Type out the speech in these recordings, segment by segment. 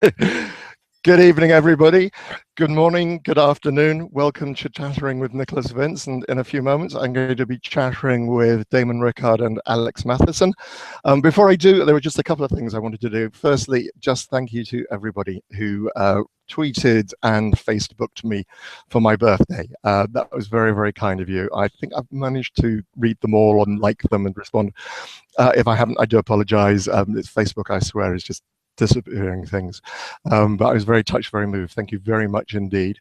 Good evening, everybody. Good morning, good afternoon. Welcome to Chattering with Nicholas Vince. And in a few moments, I'm going to be chattering with Damon Rickard and Alex Mathieson. Before I do, there were just a couple of things I wanted to do. Firstly, just thank you to everybody who tweeted and Facebooked me for my birthday. That was very, very kind of you. I think I've managed to read them all and like them and respond. If I haven't, I do apologize. It's Facebook, I swear, is just disappearing things. But I was very touched, very moved. Thank you very much indeed.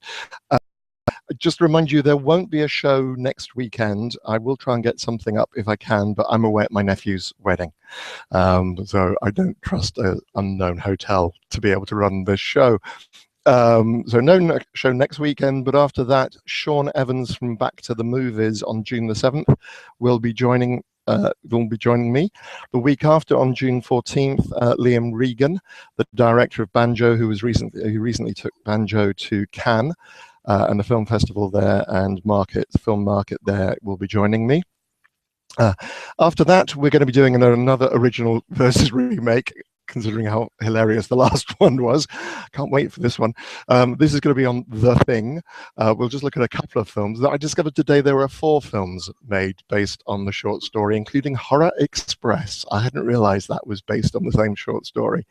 Just to remind you, there won't be a show next weekend. I will try and get something up if I can, but I'm away at my nephew's wedding. So I don't trust an unknown hotel to be able to run this show. So no show next weekend, but after that, Sean Evans from Back to the Movies on June the 7th will be joining me. The week after, on June 14th, Liam Regan, the director of Banjo, who recently took Banjo to Cannes and the film festival there and the film market there, will be joining me. After that, we're going to be doing another original versus remake, considering how hilarious the last one was. Can't wait for this one. This is going to be on The Thing. We'll just look at a couple of films. I discovered today there were 4 films made based on the short story, including Horror Express. I hadn't realized that was based on the same short story.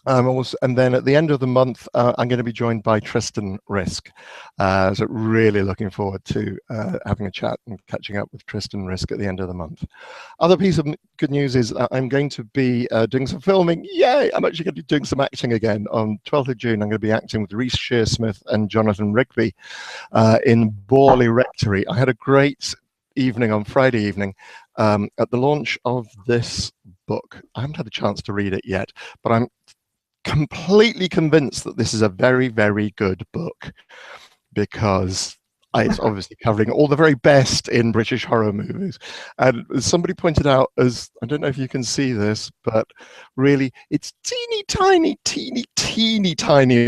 And then at the end of the month, I'm going to be joined by Tristan Risk. So really looking forward to having a chat and catching up with Tristan Risk at the end of the month. Other piece of good news is I'm going to be doing some filming. Yay! I'm actually going to be doing some acting again. On 12th of June, I'm going to be acting with Reece Shearsmith and Jonathan Rigby in Borley Rectory. I had a great evening on Friday evening at the launch of this book. I haven't had a chance to read it yet, but I'm completely convinced that this is a very, very good book because it's obviously covering all the very best in British horror movies. And as somebody pointed out, I don't know if you can see this, but really it's teeny tiny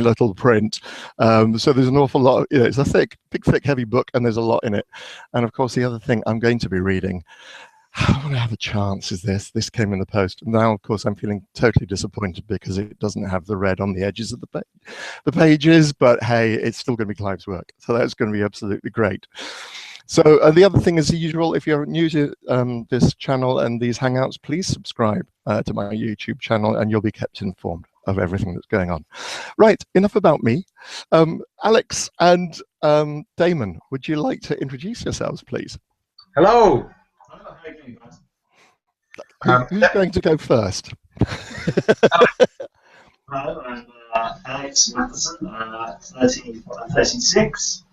little print. So there's an awful lot, it's a big, thick, heavy book, and there's a lot in it. And of course, the other thing I'm going to be reading, I want to have a chance, is this came in the post. Now, of course, I'm feeling totally disappointed because it doesn't have the red on the edges of the pages, but hey, it's still going to be Clive's work. So that's going to be absolutely great. So the other thing, as usual, if you're new to this channel and these Hangouts, please subscribe to my YouTube channel and you'll be kept informed of everything that's going on. Right, enough about me. Alex and Damon, would you like to introduce yourselves, please? Hello. Who's going to go first? Hello, I'm Alex Mathieson, 36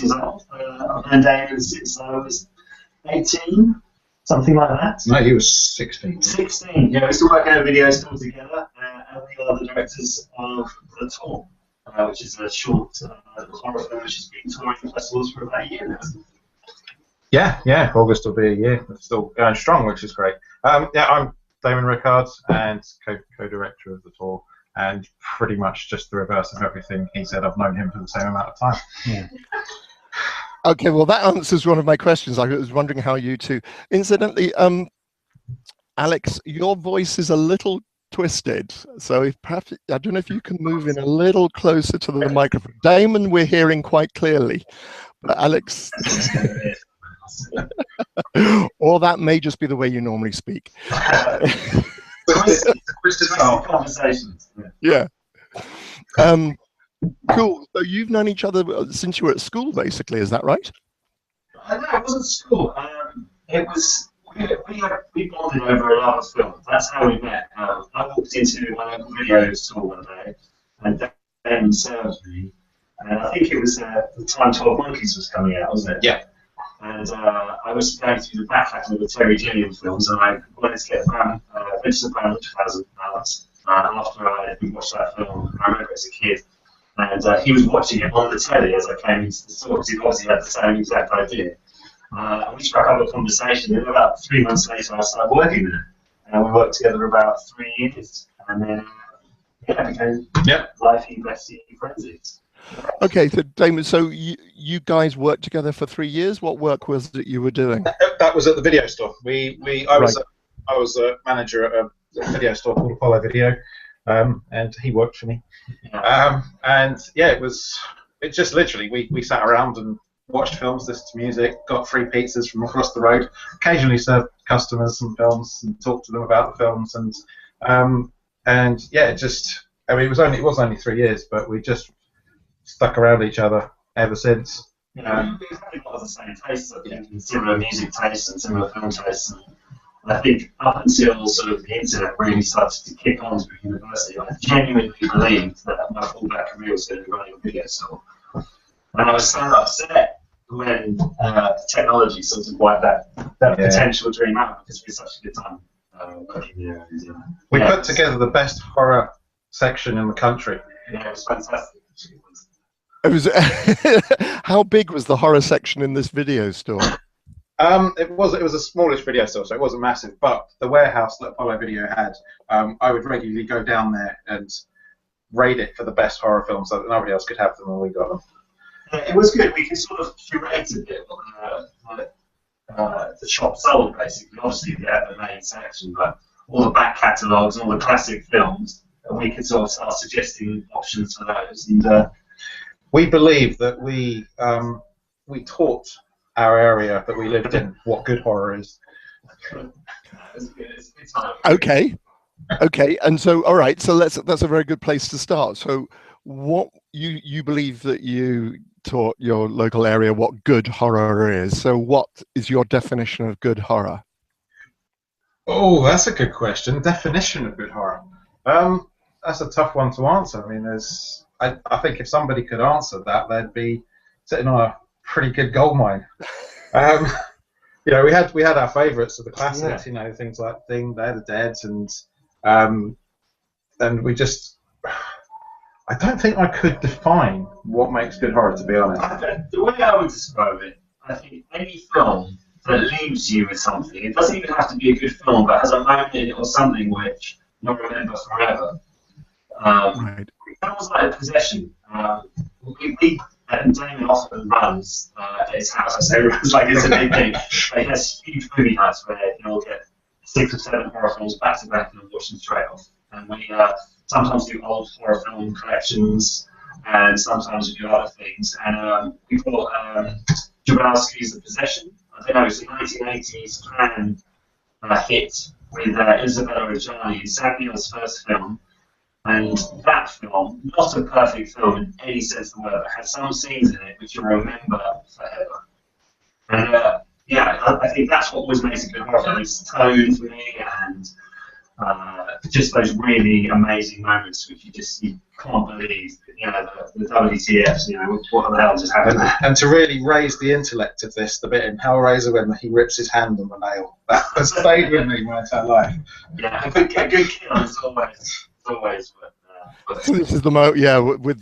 years old. I've known Damon since I was 18, something like that. No, he was 16. 16, yeah, we used to work on a video store together, and we are the directors of The Tour, which is a short horror film which has been touring festivals for about a year now. Yeah, August will be a year. It's still going strong, which is great. Yeah, I'm Damon Rickard and co-director of The Tour, and pretty much just the reverse of everything he said. I've known him for the same amount of time. Yeah. Okay, well, that answers one of my questions. I was wondering how you two... Incidentally, Alex, your voice is a little twisted, so if perhaps, I don't know if you can move in a little closer to the microphone. Damon, we're hearing quite clearly, but Alex... Or that may just be the way you normally speak. Conversations. Yeah. Cool. So you've known each other since you were at school, basically. Is that right? No, it wasn't school. It was we bonded over a lot of films. That's how we met. I walked into my local video store one day, and Ben served me. And I think it was the time 12 Monkeys was coming out, wasn't it? Yeah. And I was going through the back catalogue of the Terry Gilliam films, and I wanted to get registered Bram £1,000 after I had watched that film. I remember as a kid, and he was watching it on the telly as I came into the store because he obviously had the same exact idea. And we struck up a conversation, and about 3 months later I started working there. And we worked together about 3 years, and then became lifey, bestie, friendsies. Okay, so Damon, so you guys worked together for 3 years. What work was it you were doing? That was at the video store. I was a manager at a video store called Apollo Video, and he worked for me. Yeah. And yeah, it just literally we sat around and watched films, listened to music, got free pizzas from across the road, occasionally served customers some films and talked to them about the films, and yeah, I mean, it was only 3 years, but we just stuck around each other ever since. We've had a lot of the same tastes, I think, and similar music tastes and similar film tastes. And I think up until sort of the internet really started to kick on through university, I genuinely believed that my fullback career was going to be running a video store. And I was so upset when technology sort of wiped that potential dream out, because we had such a good time working there. We put together the best horror section in the country. Yeah, it was fantastic. It was. How big was the horror section in this video store? It was a smallish video store, so it wasn't massive. But the warehouse that Apollo Video had, I would regularly go down there and raid it for the best horror films so that nobody else could have them, and we got them. It was good. We could sort of curate a bit the shop sold, basically. Obviously, we had the main section, but all the back catalogues, all the classic films, and we could sort of start suggesting options for those. And we believe that we taught our area that we lived in what good horror is. Okay, and so all right, so that's a very good place to start. So, what you believe that you taught your local area what good horror is? So, what is your definition of good horror? Oh, that's a good question. Definition of good horror. That's a tough one to answer. I mean, I think if somebody could answer that, they'd be sitting on a pretty good gold mine. You know, we had our favourites of the classics. You know, things like They're the Dead, and we just. I don't think I could define what makes good horror, to be honest. The way I would describe it, I think any film that leaves you with something, it doesn't even have to be a good film, but has a moment in it or something which you'll remember forever. Right. Films like Possession. And Damon often runs at his house. I say runs like it's a big thing. But he has huge movie nights where he'll get 6 or 7 horror films back to back and watch them straight off. And we sometimes do old horror film collections, and sometimes we do other things. And we brought Jablowski's The Possession. I don't know, it's a 1980s Cannes hit with Isabella Reggiani, Savignon's first film. And that film, not a perfect film in any sense of the word, but had some scenes in it which you'll remember forever. And I think that's what always makes a good horror film. It's tone for me, and just those really amazing moments which you can't believe, you know, the WTFs, you know, what the hell just happened there. And to really raise the intellect of this, the bit in Hellraiser when he rips his hand on the nail, that has stayed with me my entire life. Yeah, a good kill is always. So this is the with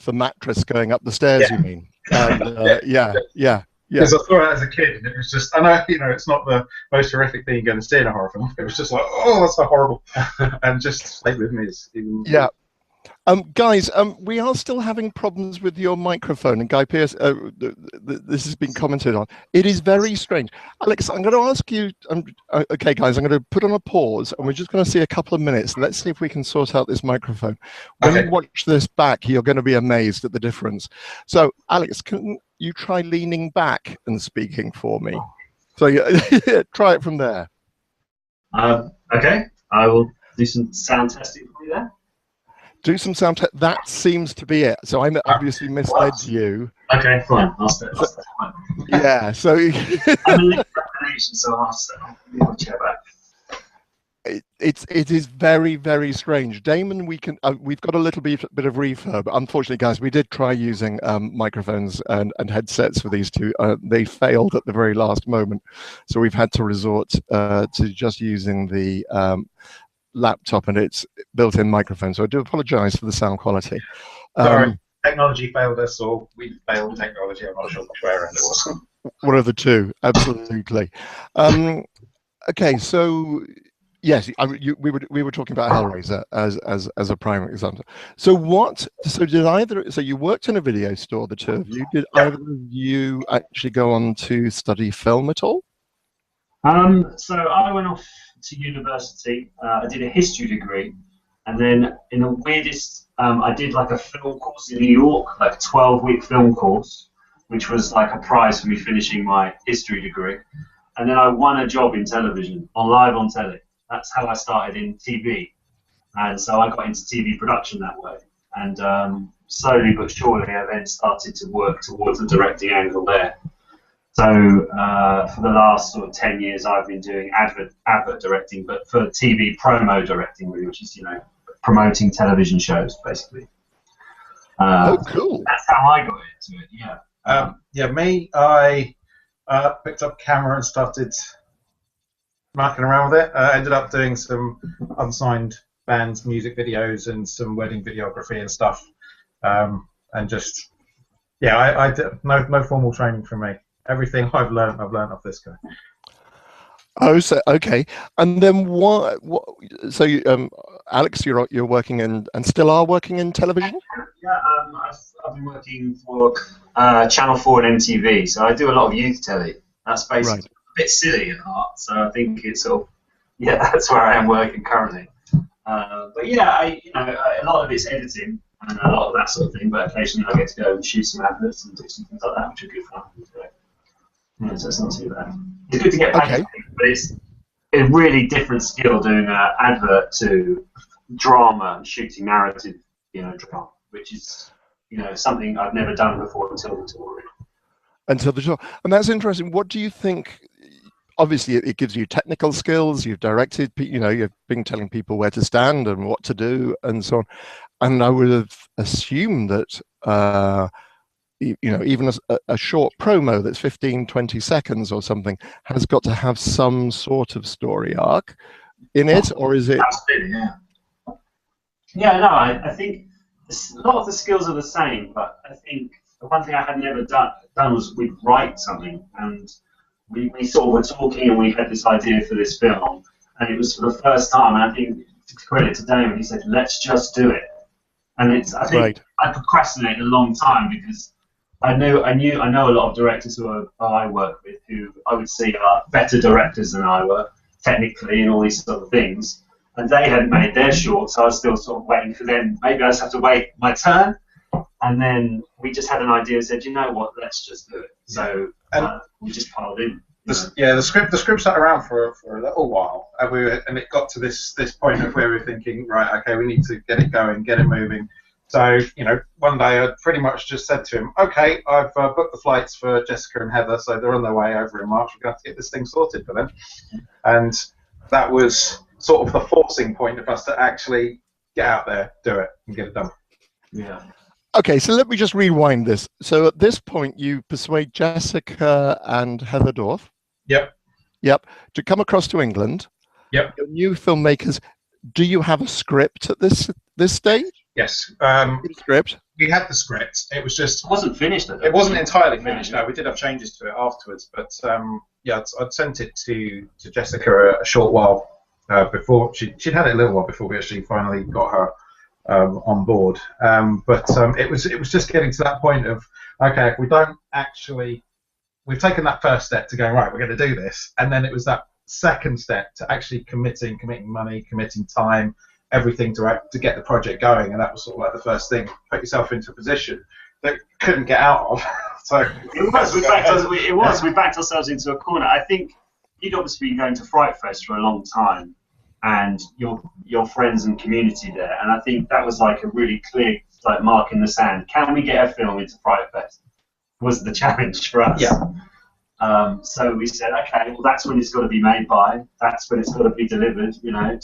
the mattress going up the stairs. You mean? And, yeah. Because I saw it as a kid, and it was just, I know, you know, it's not the most horrific thing you're going to see in a horror film. It was just like, oh, that's so horrible, and just stayed with me. Yeah. Guys, we are still having problems with your microphone, and Guy Pearce, this has been commented on. It is very strange. Alex, I'm going to ask you, okay, guys, I'm going to put on a pause, and we're just going to see a couple of minutes. Let's see if we can sort out this microphone. When you watch this back, you're going to be amazed at the difference. So, Alex, can you try leaning back and speaking for me? So, try it from there. Okay, I will do some sound testing for you there. Do some sound test. That seems to be it. So I obviously misled you. Okay, fine. I'll stay. Yeah. So. I'm a little so I'll check back. It is very, very strange. Damon, we've got a little bit of reverb. Unfortunately, guys, we did try using microphones and headsets for these two. They failed at the very last moment, so we've had to resort to just using the laptop and its built-in microphone. So I do apologize for the sound quality. Sorry, technology failed us, or we failed technology. I'm not sure which way around it was. One of the two, absolutely. Okay, so yes, we were talking about Hellraiser as a prime example. So so you worked in a video store, the two of you. Did either of you actually go on to study film at all? So I went off to university. I did a history degree, And then in the weirdest, I did like a film course in New York, like a 12-week film course, which was like a prize for me finishing my history degree. And then I won a job in television, live on telly. That's how I started in TV. And so I got into TV production that way. And slowly but surely, I then started to work towards the directing angle there. So for the last sort of 10 years, I've been doing advert directing, but for TV promo directing, really, which is, you know, promoting television shows, basically. Oh, cool. That's how I got into it, yeah. I picked up a camera and started mucking around with it. Ended up doing some unsigned bands, music videos, and some wedding videography and stuff. And just, yeah, I did no formal training from me. Everything I've learned off this guy. Oh, so okay. And then what? So, Alex, you're working in and still are working in television? Yeah, I've been working for Channel 4 and MTV, so I do a lot of youth telly. That's basically a bit silly at heart, so I think it's sort of, yeah, that's where I am working currently. But yeah, a lot of it's editing and a lot of that sort of thing, but occasionally I get to go and shoot some adverts and do some things like that, which are good fun. Yeah, so it's not too bad. It's good to get back to things, but it's a really different skill doing an advert to drama and shooting narrative, drama, which is, something I've never done before until the tour. Really. Until the tour. And that's interesting. What do you think? Obviously, it gives you technical skills. You've directed, you've been telling people where to stand and what to do and so on. And I would have assumed that, even a short promo that's 15, 20 seconds or something has got to have some sort of story arc in it, or is it? Absolutely, yeah. Yeah, no, I think a lot of the skills are the same, but I think the one thing I had never done was we'd write something, and we sort of were talking and we had this idea for this film, and it was for the first time, and I think, to credit to Damon, he said, let's just do it. And I think I procrastinated a long time because I know a lot of directors who I work with who I would say are better directors than I were, technically, and all these sort of things. And they hadn't made their short, so I was still sort of waiting for them. Maybe I just have to wait my turn. And then we just had an idea and said, you know what, let's just do it. So we just piled in. The script sat around for a little while, and it got to this point of where we were thinking, right, okay, we need to get it going, get it moving. So, one day I pretty much just said to him, okay, I've booked the flights for Jessica and Heather, so they're on their way over in March. We're going to have to get this thing sorted for them. And that was sort of the forcing point of us to actually get out there, do it, and get it done. Yeah. Okay, so let me just rewind this. So at this point, you persuade Jessica and Heather Dorff. Yep. To come across to England. Yep. Your new filmmakers. Do you have a script at this stage? Yes. Script. We had the script. It was just. It wasn't finished. It wasn't entirely finished. No, we did have changes to it afterwards. But I'd sent it to Jessica a short while before. She'd had it a little while before we actually finally got her on board. It was just getting to that point of, okay, if we don't actually, we've taken that first step to go, right, we're going to do this, and then it was that second step to actually committing money, committing time, everything to get the project going, and that was sort of like the first thing. Put yourself into a position that couldn't get out of. So it was. We backed ourselves into a corner. I think you'd obviously been going to Fright Fest for a long time, and your friends and community there, and I think that was like a really clear mark in the sand. Can we get a film into Fright Fest? Was the challenge for us. Yeah. So we said, okay, well that's when it's got to be made by. That's when it's got to be delivered.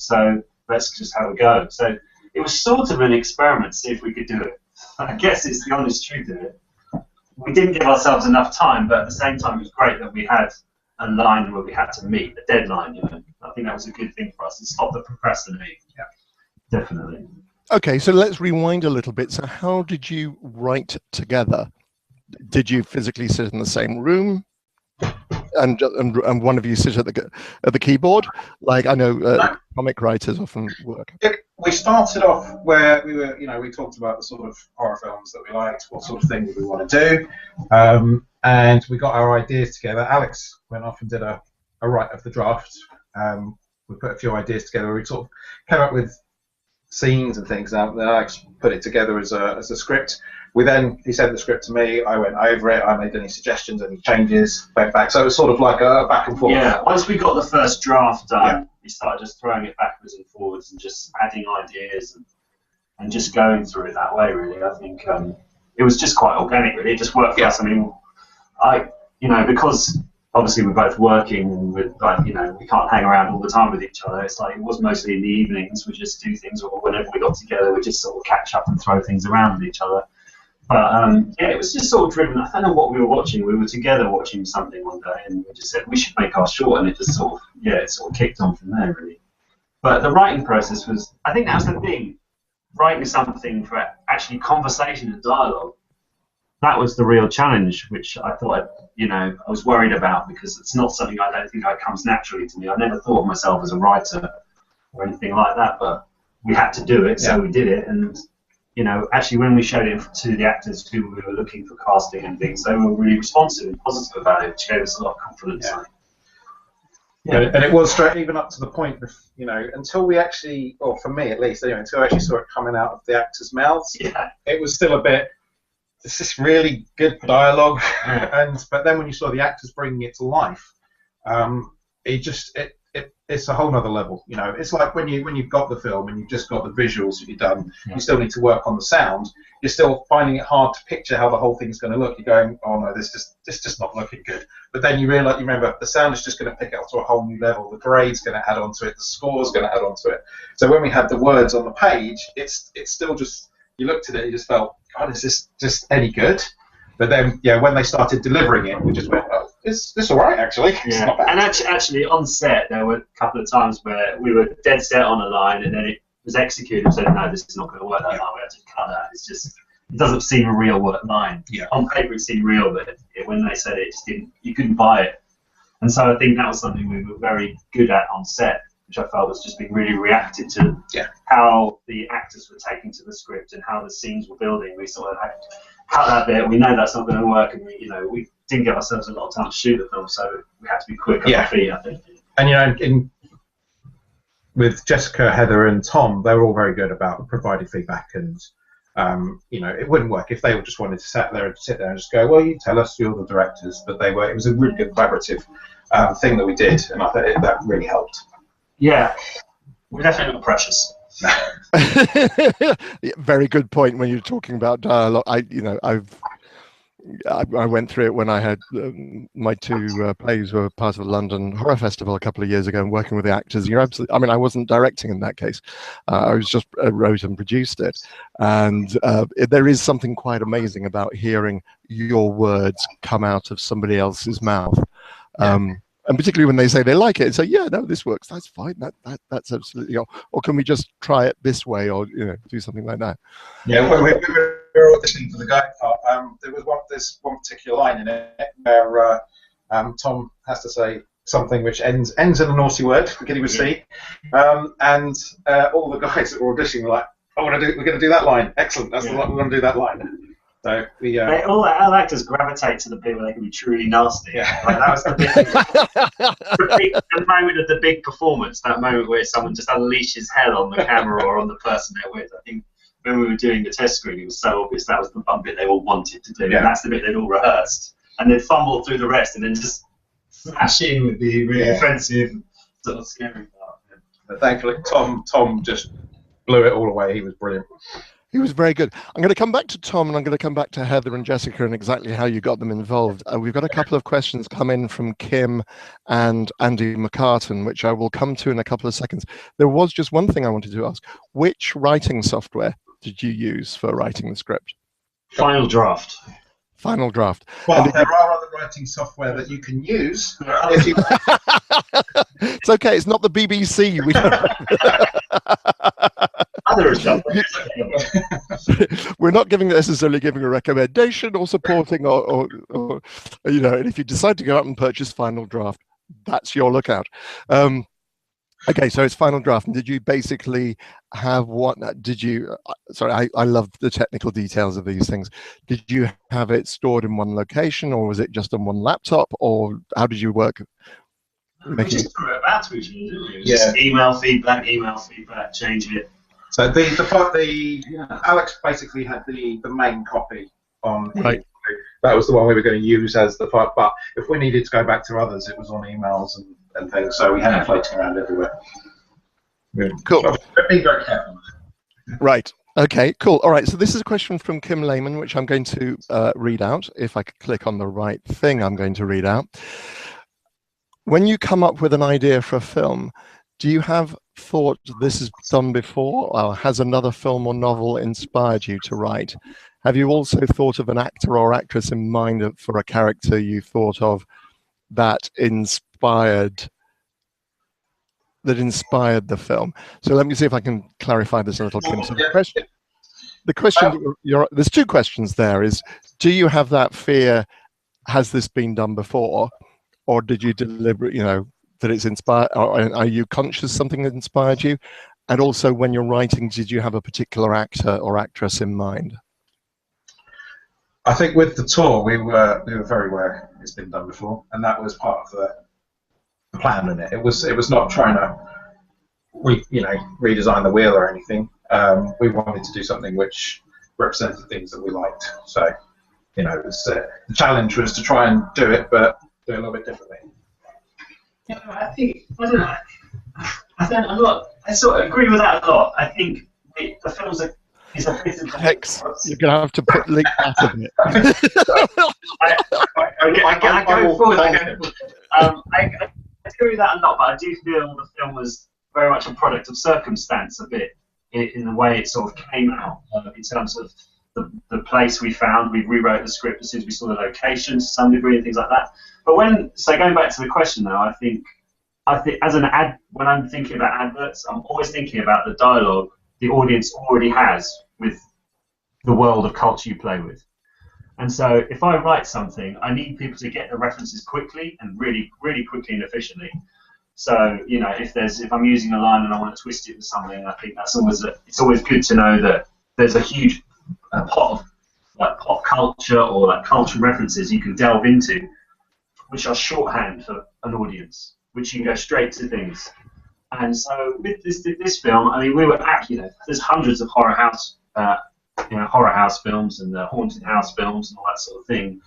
So let's just have a go. So it was sort of an experiment to see if we could do it. I guess it's the honest truth of it. We didn't give ourselves enough time, but at the same time, it was great that we had a line where we had to meet, a deadline. I think that was a good thing for us. It stopped the procrastinating. Yeah, definitely. Okay, so let's rewind a little bit. So how did you write together? Did you physically sit in the same room, and one of you sit at the keyboard? Like I know comic writers often work. We started off where we were, we talked about the sort of horror films that we liked, what sort of thing we want to do, and we got our ideas together. Alex went off and did a write of the draft. We put a few ideas together. We sort of came up with scenes and things. Then Alex put it together as a script. He sent the script to me. I went over it. I made any suggestions, any changes, went back. So it was sort of like a back and forth. Yeah. Once we got the first draft done, we started just throwing it backwards and forwards and just adding ideas and just going through it that way. Really, I think it was just quite organic. Really, it just worked for us. I mean, because obviously we're both working with, we can't hang around all the time with each other. It's like it was mostly in the evenings. We just do things, or whenever we got together, we just sort of catch up and throw things around with each other. But it was just sort of driven. I don't know what we were watching. We were together watching something one day, and we just said we should make our short, and it just sort of kicked on from there, really. But the writing process was, I think that was the thing, writing something for actually conversation and dialogue. That was the real challenge, which I thought, I was worried about, because it's not something I don't think comes naturally to me. I never thought of myself as a writer or anything like that, but we had to do it, so we did it. And actually when we showed it to the actors who we were looking for casting and things, they were really responsive and positive about it, which gave us a lot of confidence. And it was straight even up to the point of, until we actually, or for me at least, until I actually saw it coming out of the actors' mouths, it was still a bit, this is really good dialogue, but then when you saw the actors bringing it to life, it's a whole nother level. It's like when you've got the film and you've just got the visuals that you've done, you still need to work on the sound. You're still finding it hard to picture how the whole thing's going to look. You're going, oh no, this just not looking good. But then you remember the sound is just going to pick it up to a whole new level. The grade's going to add on to it. The score's going to add on to it. So when we had the words on the page, it's still just, you looked at it, you just felt, God, is this just any good? But then, when they started delivering it, we just went, oh, it's all right, actually. It's not bad. And actually, on set, there were a couple of times where we were dead set on a line, and then it was executed and said, no, this is not going to work that line. We had to cut that. It's just, it doesn't seem a real line. On paper, it seemed real, but when they said it, just didn't, you couldn't buy it. And so I think that was something we were very good at on set, which I felt was just being really reacted to how the actors were taking to the script and how the scenes were building. We sort of had cut that bit. We know that's not going to work, and we didn't give ourselves a lot of time to shoot the film, so we had to be quick on our feet, I think. And with Jessica, Heather, and Tom, they were all very good about providing feedback, and it wouldn't work if they just wanted to sit there and just go, well, you tell us, you're the directors. But it was a really good collaborative thing that we did, and I think that really helped. Yeah, we're definitely not precious. Very good point when you're talking about dialogue. I went through it when I had my two plays were part of the London Horror Festival a couple of years ago, and working with the actors. You're absolutely. I mean, I wasn't directing in that case. I was just wrote and produced it, and there is something quite amazing about hearing your words come out of somebody else's mouth. And particularly when they say they like it, and say, "Yeah, no, this works. That's fine. That's absolutely." Or can we just try it this way, or do something like that? Yeah, when we were auditioning for the guide part, there was one particular line in it where Tom has to say something which ends in a naughty word, beginning with C, and all the guys that were auditioning were like, "Oh, we're going to do that line. Excellent. That's the line. We're going to do that line." So all actors gravitate to the bit where they can be truly nasty. Like, that was the moment of the big performance, that moment where someone just unleashes hell on the camera or on the person they're with. I think when we were doing the test screening, it was so obvious that was the one bit they all wanted to do, and that's the bit they'd all rehearsed. And they'd fumble through the rest and then just smash in with the really offensive, sort of scary part. But thankfully, Tom just blew it all away. He was brilliant. He was very good. I'm going to come back to Tom, and I'm going to come back to Heather and Jessica and exactly how you got them involved. We've got a couple of questions come in from Kim and Andy McCartan, which I will come to in a couple of seconds. There was just one thing I wanted to ask. Which writing software did you use for writing the script? Final Draft. Final Draft. Well, there are other writing software that you can use. If you... It's okay. It's not the BBC. We're not necessarily giving a recommendation or supporting or and if you decide to go out and purchase Final Draft, that's your lookout. Okay, so it's Final Draft. And did you basically have sorry, I love the technical details of these things. Did you have it stored in one location, or was it just on one laptop, or how did you work? We just threw it about to each other, didn't we? Just email feedback, change it, So Alex basically had the main copy on. Right. That was the one we were going to use as the file. But if we needed to go back to others, it was on emails and things. So we had it floating around everywhere. Cool. So be very careful. Right. Okay, cool. All right, so this is a question from Kim Lehman, which I'm going to read out. If I could click on the right thing, I'm going to read out. When you come up with an idea for a film, do you have thought this is done before, or has another film or novel inspired you to write? Have you also thought of an actor or actress in mind for a character you thought of that inspired the film? So let me see if I can clarify this a little, Kim. So the question, there's two questions there. Is, do you have that fear? Has this been done before, or did you deliberate? That it's inspired. Or are you conscious something that inspired you? And also, when you're writing, did you have a particular actor or actress in mind? I think with the tour, we were very aware it's been done before, and that was part of the plan in it. It was not trying to redesign the wheel or anything. We wanted to do something which represented things that we liked. So, the challenge was to try and do it, but do it a little bit differently. Yeah, I sort of agree with that a lot. I think the films is a bit of Hex, you're going to have to put link out of it. I go forward. I agree with that a lot, but I do feel the film was very much a product of circumstance a bit in the way it sort of came out in terms of the place we found. We rewrote the script as soon as we saw the location to some degree and things like that. But so going back to the question now, I think as when I'm thinking about adverts, I'm always thinking about the dialogue the audience already has with the world of culture you play with. And so if I write something, I need people to get the references quickly and really, really quickly and efficiently. So, if I'm using a line and I want to twist it with something, I think it's always good to know that there's a huge pot of pop culture or culture references you can delve into, which are shorthand for an audience, which you can go straight to things. And so with this film, I mean, we were there's hundreds of horror house films and haunted house films and all that sort of thing.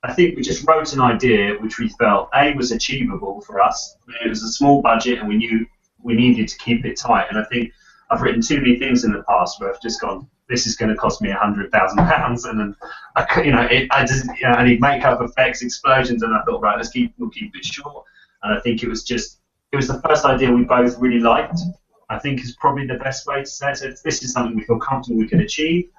I think we just wrote an idea which we felt was achievable for us. I mean, it was a small budget, and we knew we needed to keep it tight. And I think I've written too many things in the past where I've just gone, this is going to cost me £100,000, and then I need makeup effects, explosions, and I thought, right, we'll keep it short. And I think it was the first idea we both really liked. I think is probably the best way to say it. So this is something we feel comfortable we can achieve,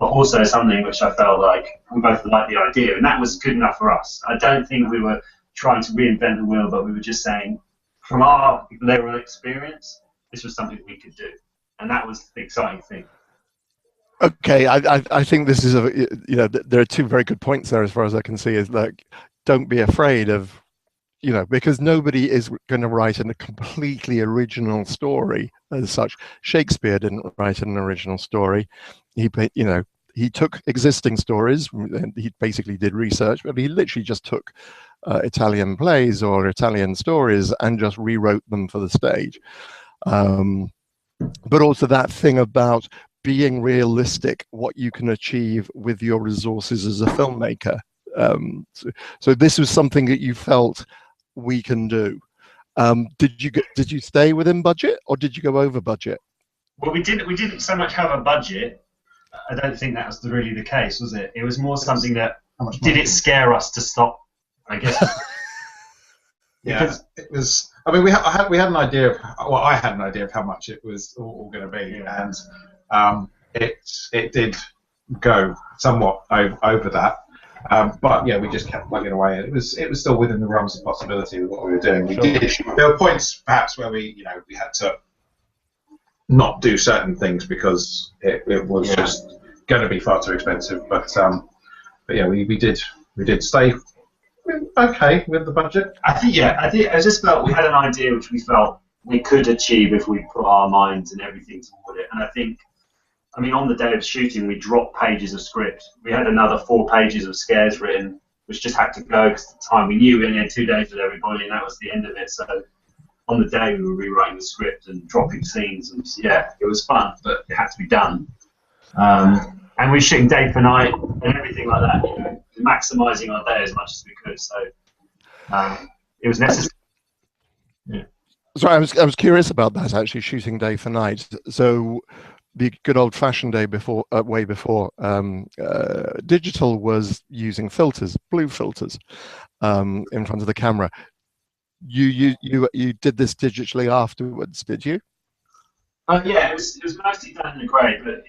but also something which I felt like we both liked the idea, and that was good enough for us. I don't think we were trying to reinvent the wheel, but we were just saying, from our level of experience, this was something we could do, and that was the exciting thing. Okay, I think this is there are two very good points there as far as I can see. Is like, don't be afraid of, because nobody is going to write a completely original story as such. Shakespeare didn't write an original story. He took existing stories, and he basically did research, but he literally just took Italian plays or Italian stories and just rewrote them for the stage. But also that thing about being realistic, what you can achieve with your resources as a filmmaker. So this was something that you felt we can do. Did you stay within budget, or did you go over budget? Well, we didn't so much have a budget. I don't think that was really the case, was it? It was more something that did it scare us to stop, I guess. Yeah, it was. I mean, I had an idea of. Well, I had an idea of how much it was all going to be, and it did go somewhat over that. But yeah, we just kept plugging away. It was still within the realms of possibility with what we were doing. There were points perhaps where we had to not do certain things because it was just going to be far too expensive. But yeah, we did stay okay with the budget. I think I just felt we had an idea which we felt we could achieve if we put our minds and everything toward it. And I think, I mean, on the day of shooting, we dropped pages of script. We had another 4 pages of scares written, which just had to go because at the time we knew we only had 2 days with everybody, and that was the end of it. So on the day we were rewriting the script and dropping scenes, and yeah, it was fun, but it had to be done. And we were shooting day for night and everything like that, you know, maximising our day as much as we could. So it was necessary. Yeah. So I was curious about that, actually, shooting day for night. So the good old-fashioned day before, way before, digital was using filters, blue filters, in front of the camera. You did this digitally afterwards, did you? Yeah, it was mostly done in the grey, but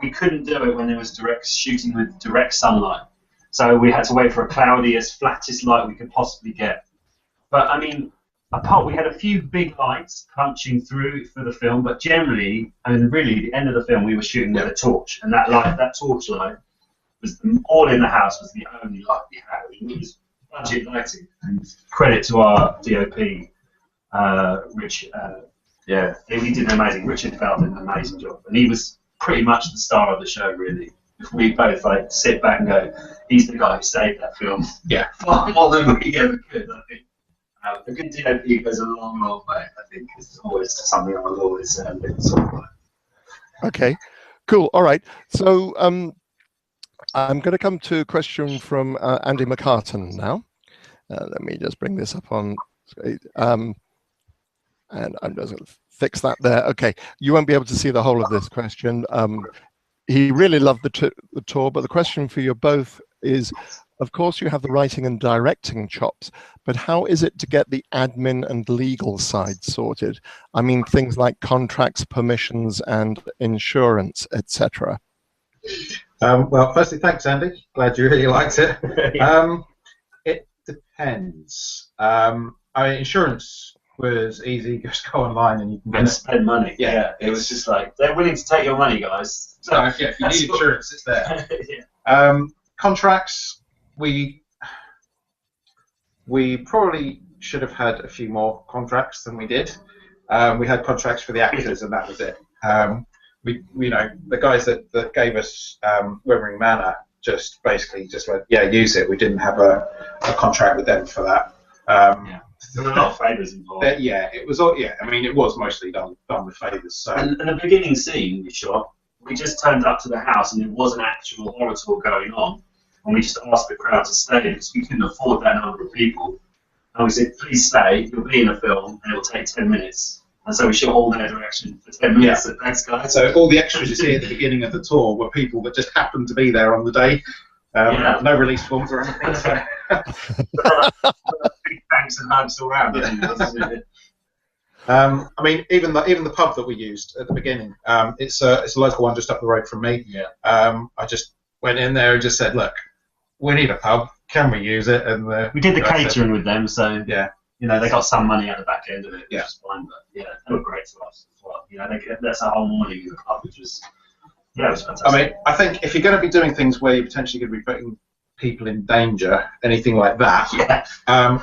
we couldn't do it when there was shooting with direct sunlight. So we had to wait for a cloudiest, flattest light we could possibly get. But I mean, we had a few big lights punching through for the film, but generally, I mean, really, the end of the film, we were shooting with a torch, and that torch light was all in the house was the only light we had. It was budget lighting, and credit to our DOP, Rich. Yeah, he did an amazing. Richard Bell did an amazing job, and he was pretty much the star of the show, really. If we both like sit back and go, he's the guy who saved that film. Yeah, far more than we ever could, I think. A good DOP goes a long, long way, I think. It's always something I'm always looking for. Okay, cool. All right. So I'm going to come to a question from Andy McCartan now. Let me just bring this up on screen. And I'm just going to fix that there. Okay, you won't be able to see the whole of this question. He really loved the tour, but the question for you both is, of course, you have the writing and directing chops, but how is it to get the admin and legal side sorted? I mean, things like contracts, permissions, and insurance, etc. Well, firstly, thanks, Andy. Glad you really liked it. It depends. I mean, insurance was easy. Just go online and you can and spend money. Yeah, it was just like, they're willing to take your money, guys. So yeah, if you need insurance, it's there. Yeah. Contracts, we probably should have had a few more contracts than we did. We had contracts for the actors, and that was it. You know, the guys that gave us Withering Manor just basically just went, yeah, use it. We didn't have a contract with them for that. Yeah. There were a lot of favours involved. Yeah, it was all. Yeah, I mean, it was mostly done with favours. So. And the beginning scene we shot, we just turned up to the house and there was an actual orator going on, and we just asked the crowd to stay because we couldn't afford that number of people. And we said, please stay. You'll be in a film, and it will take 10 minutes. And so we shot all their direction for 10 minutes. Yeah. So thanks, guys. So all the extras you see at the beginning of the tour were people that just happened to be there on the day. Yeah. No release forms or anything. So. Big thanks and hugs all around. I mean, even the pub that we used at the beginning, it's a local one just up the road from me. Yeah. I just went in there and just said, look, we need a pub. Can we use it? And we did the catering with them, so yeah, you know, they got some money at the back end of it, which yeah. was fine. But yeah, they were great to us as well. You know, that's a whole morning in the pub, which was it was fantastic. I mean, I think if you're going to be doing things where you're potentially going to be putting people in danger, anything like that, yeah.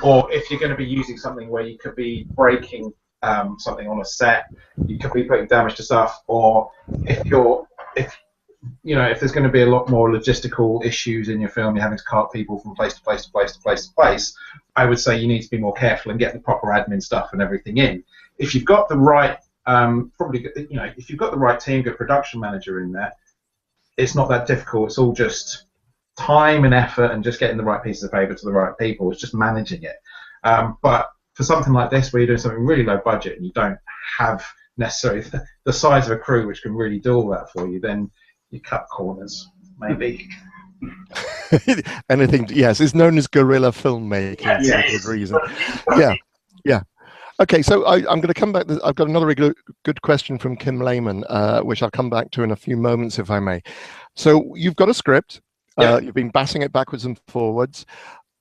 Or if you're going to be using something where you could be breaking something on a set, you could be putting damage to stuff, or if there's going to be a lot more logistical issues in your film, you're having to cart people from place to place to place to place to place, I would say you need to be more careful and get the proper admin stuff and everything in. If you've got the right, if you've got the right team, good production manager in there, it's not that difficult. It's all just time and effort and just getting the right pieces of paper to the right people. It's just managing it. But for something like this, where you're doing something really low budget and you don't have necessarily the size of a crew which can really do all that for you, then you cut corners, maybe. Anything, yes, it's known as guerrilla filmmaking for a good reason. Yeah. Okay, so I'm going to come back. I've got another really good question from Kim Lehman, which I'll come back to in a few moments, if I may. So you've got a script. You've been batting it backwards and forwards.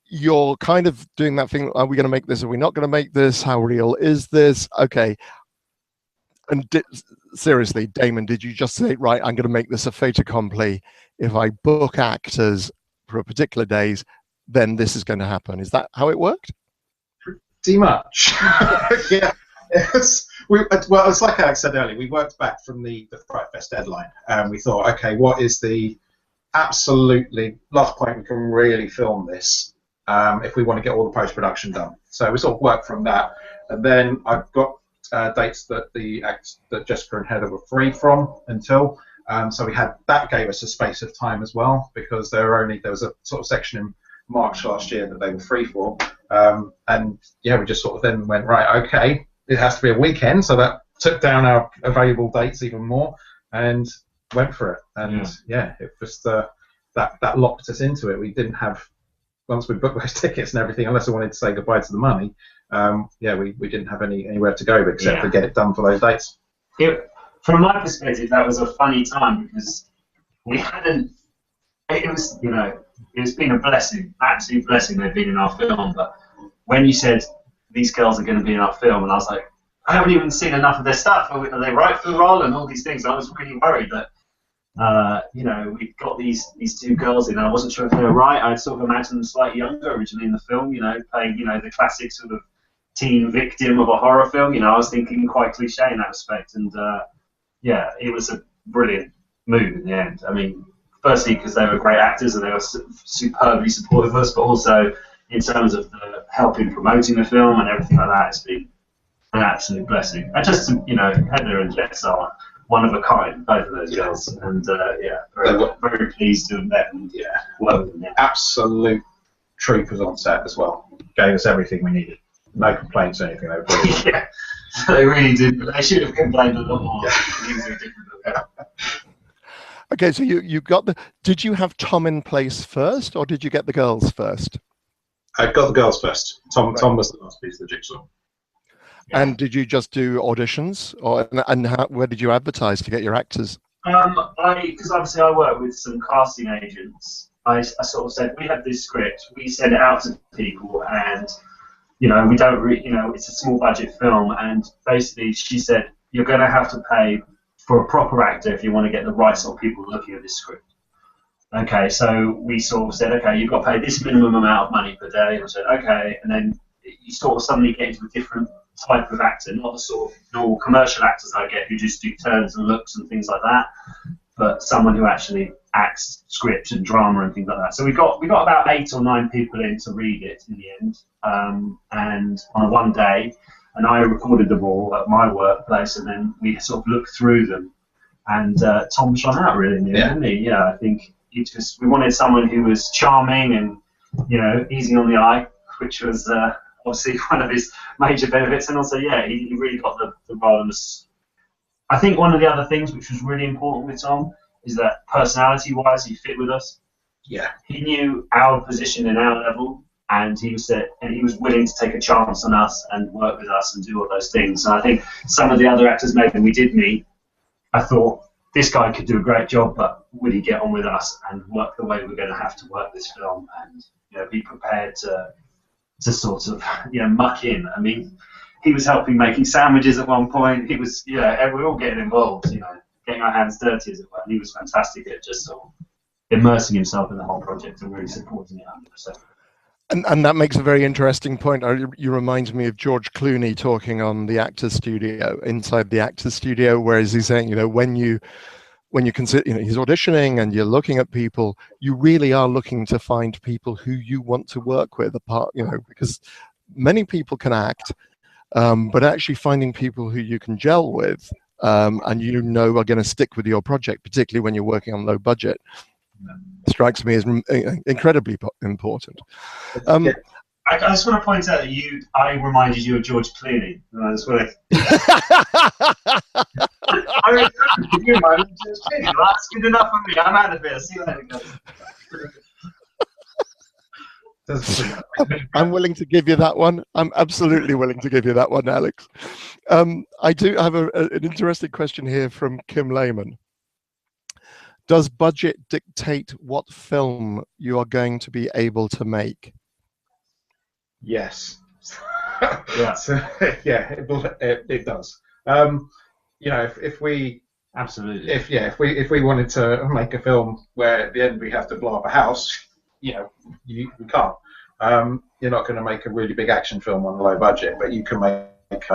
You're kind of doing that thing, are we going to make this? Are we not going to make this? How real is this? Okay. And seriously, Damon, did you just say, right, I'm going to make this a fait accompli? If I book actors for a particular days, then this is going to happen. Is that how it worked? Pretty much. Yeah. It's like I said earlier, we worked back from the Fright Fest deadline, and we thought, okay, what is the absolutely last point we can really film this if we want to get all the post-production done? So we sort of worked from that, And then I've got dates that that Jessica and Heather were free from until. So that gave us a space of time as well, because there was a sort of section in March last year that they were free for. And yeah, we just sort of then went, right, okay, it has to be a weekend, so that took down our available dates even more, and went for it. And yeah, it just that locked us into it. We didn't have, once we booked those tickets and everything, unless I wanted to say goodbye to the money, we didn't have anywhere to go except to get it done for those dates. From my perspective, that was a funny time because we hadn't. It's been a blessing, absolute blessing they've been in our film. But when you said these girls are going to be in our film, and I was like, I haven't even seen enough of their stuff. Are they right for the role and all these things? I was really worried that we've got these two girls in. And I wasn't sure if they were right. I'd sort of imagined them slightly younger originally in the film, playing the classic sort of teen victim of a horror film. I was thinking quite cliche in that respect, and it was a brilliant move in the end. I mean, firstly because they were great actors and they were superbly supportive of us, but also in terms of the help in promoting the film and everything like that, it's been an absolute blessing. And just Heather and Jess are one of a kind, both of those girls, and very pleased to have met and work with them. Yeah. Absolute troopers on set as well. Gave us everything we needed. No complaints or anything. They were brilliant. Yeah, they really did. They should have complained a lot more. Things were different. Okay, so you got did you have Tom in place first, or did you get the girls first? I got the girls first. Tom was the last piece of the jigsaw. Yeah. And did you just do auditions, and where did you advertise to get your actors? Because obviously I work with some casting agents. I sort of said, we have this script, we send it out to people, and we don't it's a small budget film, and basically she said, you're going to have to pay for a proper actor if you want to get the right sort of people looking at this script. Okay, so we sort of said, okay, you've got to pay this minimum amount of money per day. And I said, okay, and then you sort of suddenly get into a different type of actor, not the sort of normal commercial actors I get who just do turns and looks and things like that, but someone who actually acts scripts and drama and things like that. So we got about 8 or 9 people in to read it in the end, and on one day, and I recorded them all at my workplace, and then we sort of looked through them, and Tom shone out really in the end, didn't he? Yeah, I think we wanted someone who was charming and easy on the eye, which was obviously one of his major benefits, and also he really got the role. And I think one of the other things which was really important with Tom is that personality-wise he fit with us. Yeah, he knew our position and our level, and he was willing to take a chance on us and work with us and do all those things. And I think some of the other actors maybe we did meet, I thought this guy could do a great job, but would he get on with us and work the way we're going to have to work this film, and be prepared to sort of muck in. I mean, he was helping making sandwiches at one point. He was we were all getting involved, getting our hands dirty as it were. And he was fantastic at just sort of immersing himself in the whole project and really supporting it 100%. And that makes a very interesting point. You remind me of George Clooney talking on the Actors Studio, inside the Actors Studio, whereas he's saying, when you consider, he's auditioning and you're looking at people, you really are looking to find people who you want to work with, because many people can act, but actually finding people who you can gel with and are going to stick with your project, particularly when you're working on low budget, strikes me as incredibly important. I just want to point out that I reminded you of George Clooney. And I just want to... you reminded me of George Clooney. Well, that's good enough for me. I'm out of here. See you later, guys. I'm willing to give you that one. I'm absolutely willing to give you that one, Alex. I do have an interesting question here from Kim Lehman. Does budget dictate what film you are going to be able to make? Yes. Yeah. It does. If we absolutely, if we wanted to make a film where at the end we have to blow up a house, we can't. You're not going to make a really big action film on a low budget, but you can make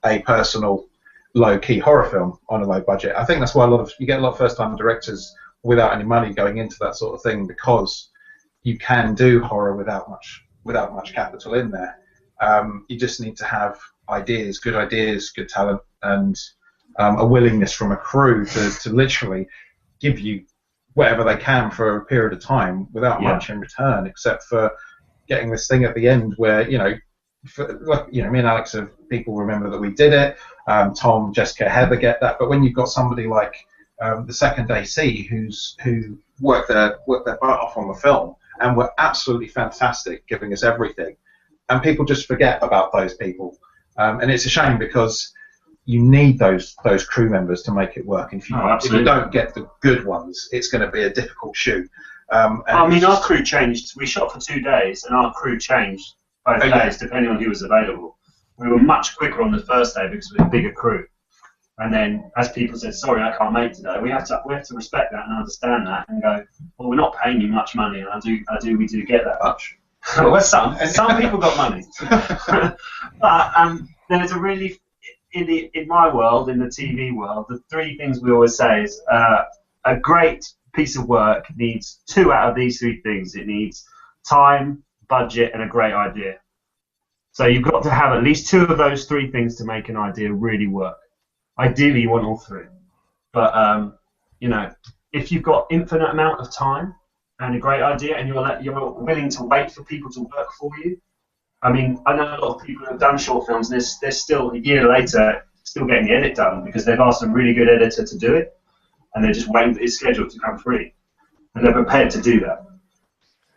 a personal, low-key horror film on a low budget. I think that's why you get a lot of first-time directors without any money going into that sort of thing, because you can do horror without much capital in there. You just need to have ideas, good talent, and a willingness from a crew to literally give you whatever they can for a period of time without much in return, except for getting this thing at the end where, me and Alex have people remember that we did it. Tom, Jessica, Heather get that. But when you've got somebody like the second AC who worked their butt off on the film and were absolutely fantastic, giving us everything, and people just forget about those people, and it's a shame because you need those crew members to make it work. And if you don't get the good ones, it's going to be a difficult shoot. Our crew changed. We shot for 2 days, and our crew changed both days depending on who was available. We were much quicker on the first day because we had a bigger crew. And then, as people said, "Sorry, I can't make today," we have to respect that and understand that, and go, "Well, we're not paying you much money, and we do get that much." Well, some people got money, but there's a really in my world, in the TV world, the 3 things we always say is a great piece of work needs 2 out of these 3 things. It needs time, budget, and a great idea. So you've got to have at least 2 of those 3 things to make an idea really work. Ideally, you want all 3. But if you've got infinite amount of time and a great idea, and you're willing to wait for people to work for you. I mean, I know a lot of people who have done short films, and they're still, a year later, still getting the edit done because they've asked a really good editor to do it, and they're just waiting for his schedule to come free. And they're prepared to do that.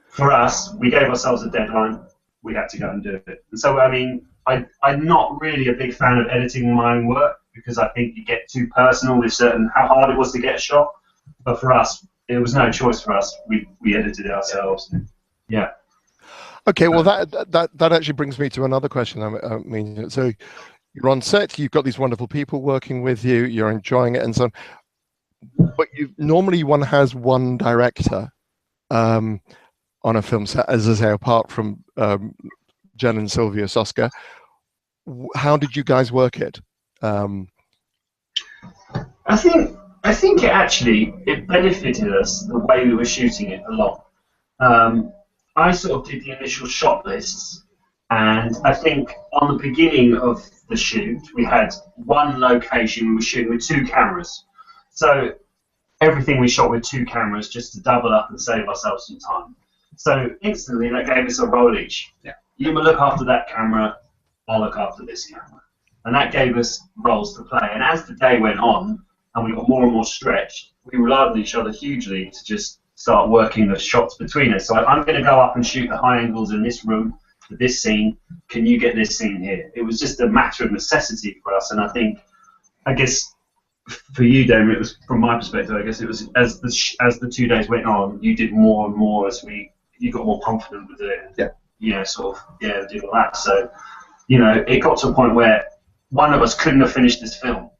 For us, we gave ourselves a deadline. We had to go and do it. And so, I'm not really a big fan of editing my own work because I think you get too personal with how hard it was to get a shot. But for us, it was no choice for us. We edited it ourselves. Yeah. Okay, well, that actually brings me to another question. So you're on set, you've got these wonderful people working with you, you're enjoying it and so on. But normally one has one director on a film set, as I say, apart from Jen and Sylvia Soska. How did you guys work it? I think it benefited us the way we were shooting it a lot. I sort of did the initial shot lists, and I think on the beginning of the shoot we had one location we were shooting with 2 cameras. So everything we shot with 2 cameras just to double up and save ourselves some time. So instantly that gave us a role each. Yeah. You will look after that camera, I'll look after this camera. And that gave us roles to play. And as the day went on and we got more and more stretched, we relied on each other hugely to just start working the shots between us. So I'm going to go up and shoot the high angles in this room for this scene. Can you get this scene here? It was just a matter of necessity for us. And I guess for you, Damon, it was, from my perspective, I guess it was as the 2 days went on, you did more and more as you got more confident with it. Yeah. Did all that. So, it got to a point where one of us couldn't have finished this film.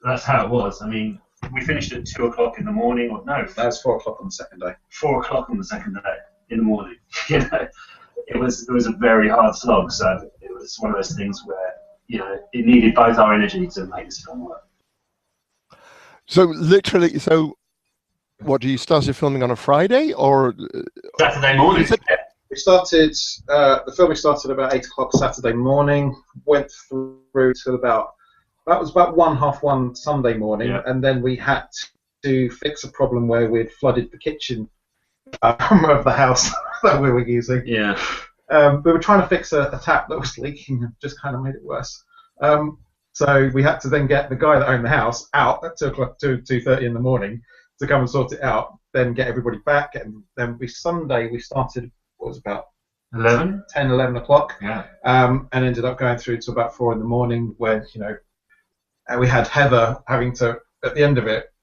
That's how it was. I mean, we finished at 2 o'clock in the morning, or no? That's 4 o'clock on the second day. 4 o'clock on the second day in the morning. It was a very hard slog. So it was one of those things where it needed both our energy to make this film work. So literally, what do you start your filming on a Friday or Saturday morning? We started the filming started about 8 o'clock Saturday morning. Went through till about 1:30 Sunday morning, and then we had to fix a problem where we'd flooded the kitchen of the house that we were using. Yeah. We were trying to fix a tap that was leaking and just kind of made it worse. So we had to then get the guy that owned the house out at 2:30 in the morning to come and sort it out, then get everybody back, and then Sunday we started, what was about 11 o'clock, and ended up going through to about 4 in the morning where, and we had Heather having to, at the end of it,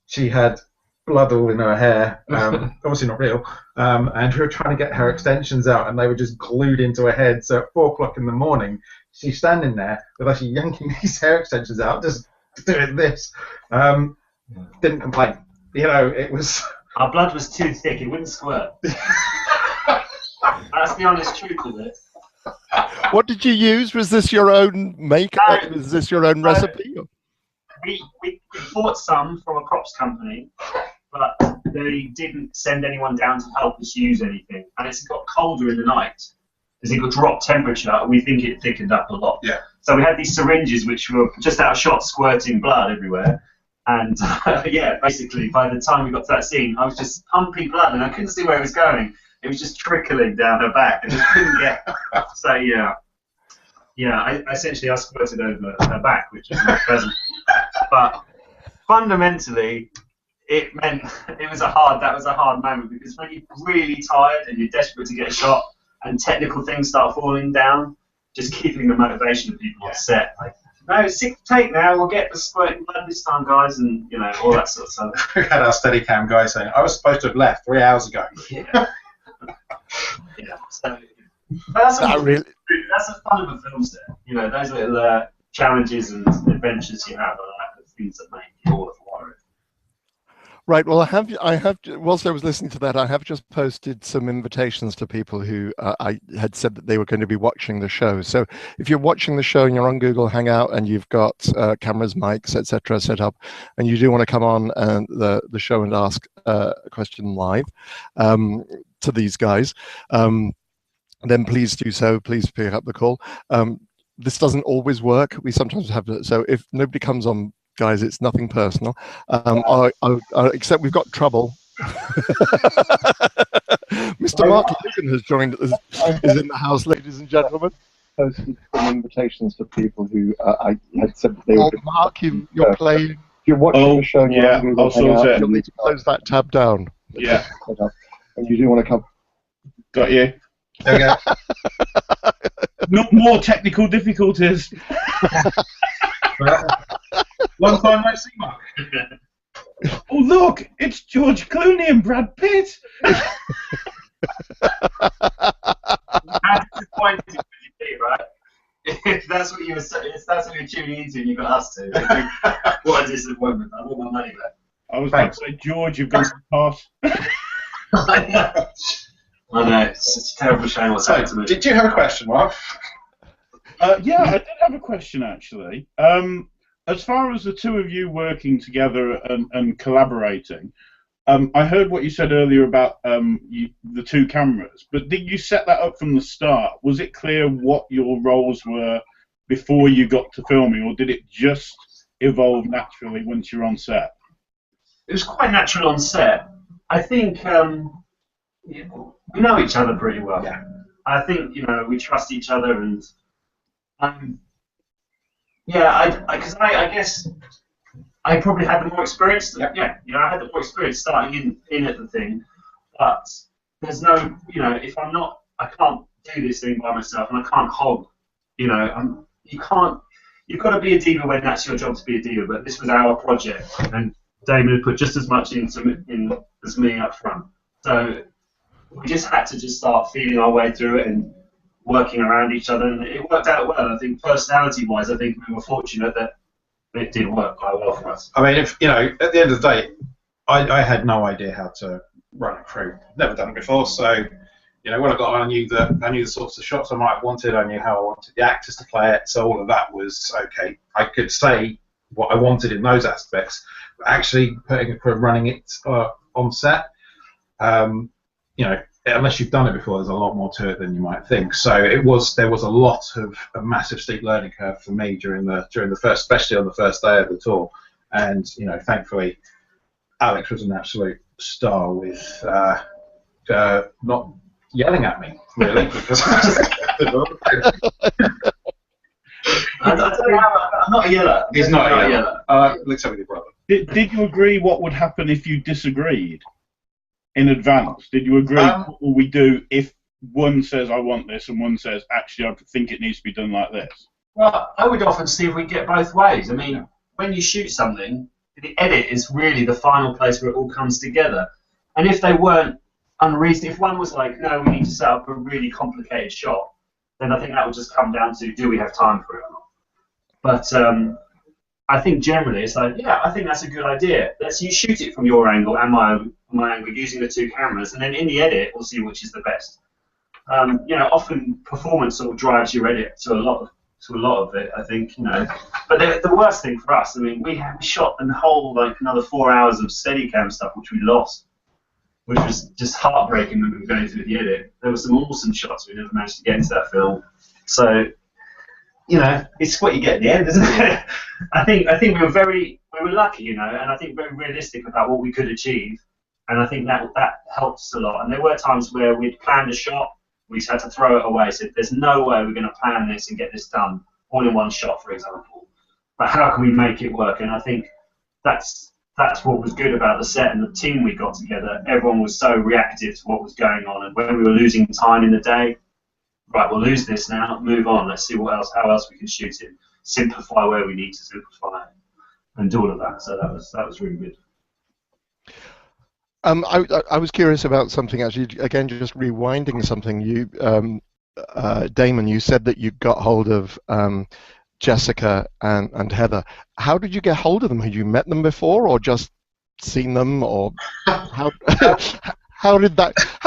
she had blood all in her hair, obviously not real, and we were trying to get her extensions out and they were just glued into her head. So at 4 o'clock in the morning, she's standing there with actually yanking these hair extensions out, just doing this. Didn't complain. It was... Our blood was too thick, it wouldn't squirt. That's the honest truth of it. What did you use? Was this your own makeup? Was this your own recipe? We bought some from a props company, but they didn't send anyone down to help us use anything. And as it got colder in the night, because it got dropped temperature, and we think it thickened up a lot. Yeah. So we had these syringes which were just out of shot, squirting blood everywhere. And yeah, basically, by the time we got to that scene, I was just pumping blood, and I couldn't see where it was going. It was just trickling down her back. I just couldn't get. So yeah, I squirted over her back, which was not pleasant. But fundamentally, it meant that was a hard moment, because when you're really tired and you're desperate to get a shot, and technical things start falling down, just keeping the motivation of people on set, like, no, sick take now, we'll get the squirting blood this time, guys, and all that sort of stuff. We had our Steadicam guy saying, I was supposed to have left 3 hours ago. Yeah. Yeah. So that's the fun of a film set. Those little challenges and adventures you have are the things that make it all worth it. Right. Well, I have. Whilst I was listening to that, I have just posted some invitations to people who I had said that they were going to be watching the show. So if you're watching the show and you're on Google Hangout and you've got cameras, mics, etc. set up, and you do want to come on the show and ask a question live to these guys, then please do so. Please pick up the call. This doesn't always work. We sometimes have to. So if nobody comes on, guys, it's nothing personal. Except we've got trouble. Mr. Mark Logan has joined us, is in the house, ladies and gentlemen. Posted some invitations to people who I had said that they would. Mark, you're playing. If you're watching the show, and you'll need to close that tab down. Yeah. And you do want to come. Got you. There we go. Not more technical difficulties. Long time no see, Mark. Oh look, it's George Clooney and Brad Pitt. How disappointed would you be, right? If that's what you were tuning into, and you got us to. What a disappointment! I want my money back. I was about to say, George, you've got pass. I know, it's such a terrible shame what's happened to me. Did you have a question, Mark? Yeah, I did have a question actually. As far as the two of you working together and collaborating, I heard what you said earlier about the two cameras, but did you set that up from the start? Was it clear what your roles were before you got to filming, or did it just evolve naturally once you're on set? It was quite natural on set. I think we know each other pretty well. Yeah. I think we trust each other, and because I guess I probably had the more experience. Yeah, I had the more experience starting in at the thing, but there's no, if I'm not, I can't do this thing by myself, and I can't hog. You can't. You've got to be a diva when that's your job to be a diva. But this was our project, and Damon had put just as much in as me up front. So we just had to start feeling our way through it and working around each other, and it worked out well. I think personality-wise, I think we were fortunate that it did work quite well for us. I mean, if at the end of the day, I had no idea how to run it through. Never done it before, so when I got on, I knew the sorts of shots I might have wanted. I knew how I wanted the actors to play it, so all of that was okay. I could say what I wanted in those aspects, but actually running it on set, unless you've done it before, there's a lot more to it than you might think. So there was a lot of a massive steep learning curve for me during the first, especially on the first day of the tour. And thankfully, Alex was an absolute star with not yelling at me really, because I don't know I'm not a yeller. He's not a yeller. Looks up with your brother. Did you agree what would happen if you disagreed in advance? Did you agree what will we do if one says I want this and one says actually I think it needs to be done like this? Well, I would often see if we get both ways. I mean, when you shoot something, the edit is really the final place where it all comes together. And if they weren't unreasonable, if one was like, no, we need to set up a really complicated shot, then I think that would just come down to, do we have time for it or not? But I think generally it's like, yeah, I think that's a good idea. You shoot it from your angle and my angle using the two cameras, and then in the edit we'll see which is the best. Often performance sort of drives your edit to a lot of it, I think. But the worst thing for us, I mean, we shot a whole another 4 hours of Steadicam stuff which we lost. which was just heartbreaking when we were going through the edit. There were some awesome shots we never managed to get into that film. So, you know, it's what you get at the end, isn't it? I think we were lucky, you know, and I think very realistic about what we could achieve. And I think that helped us a lot. And there were times where we'd planned a shot, we just had to throw it away. So there's no way we're going to plan this and get this done all in one shot, for example. But how can we make it work? And I think that's what was good about the set and the team we got together. Everyone was so reactive to what was going on. And when we were losing time in the day, right, we'll lose this now, move on, let's see how else we can shoot it, simplify where we need to simplify it, and do all of that. So that was really good. I was curious about something, actually, again, just rewinding something. You, Damon, you said that you got hold of Jessica and Heather. How did you get hold of them? Had you met them before, or just seen them, or how? How do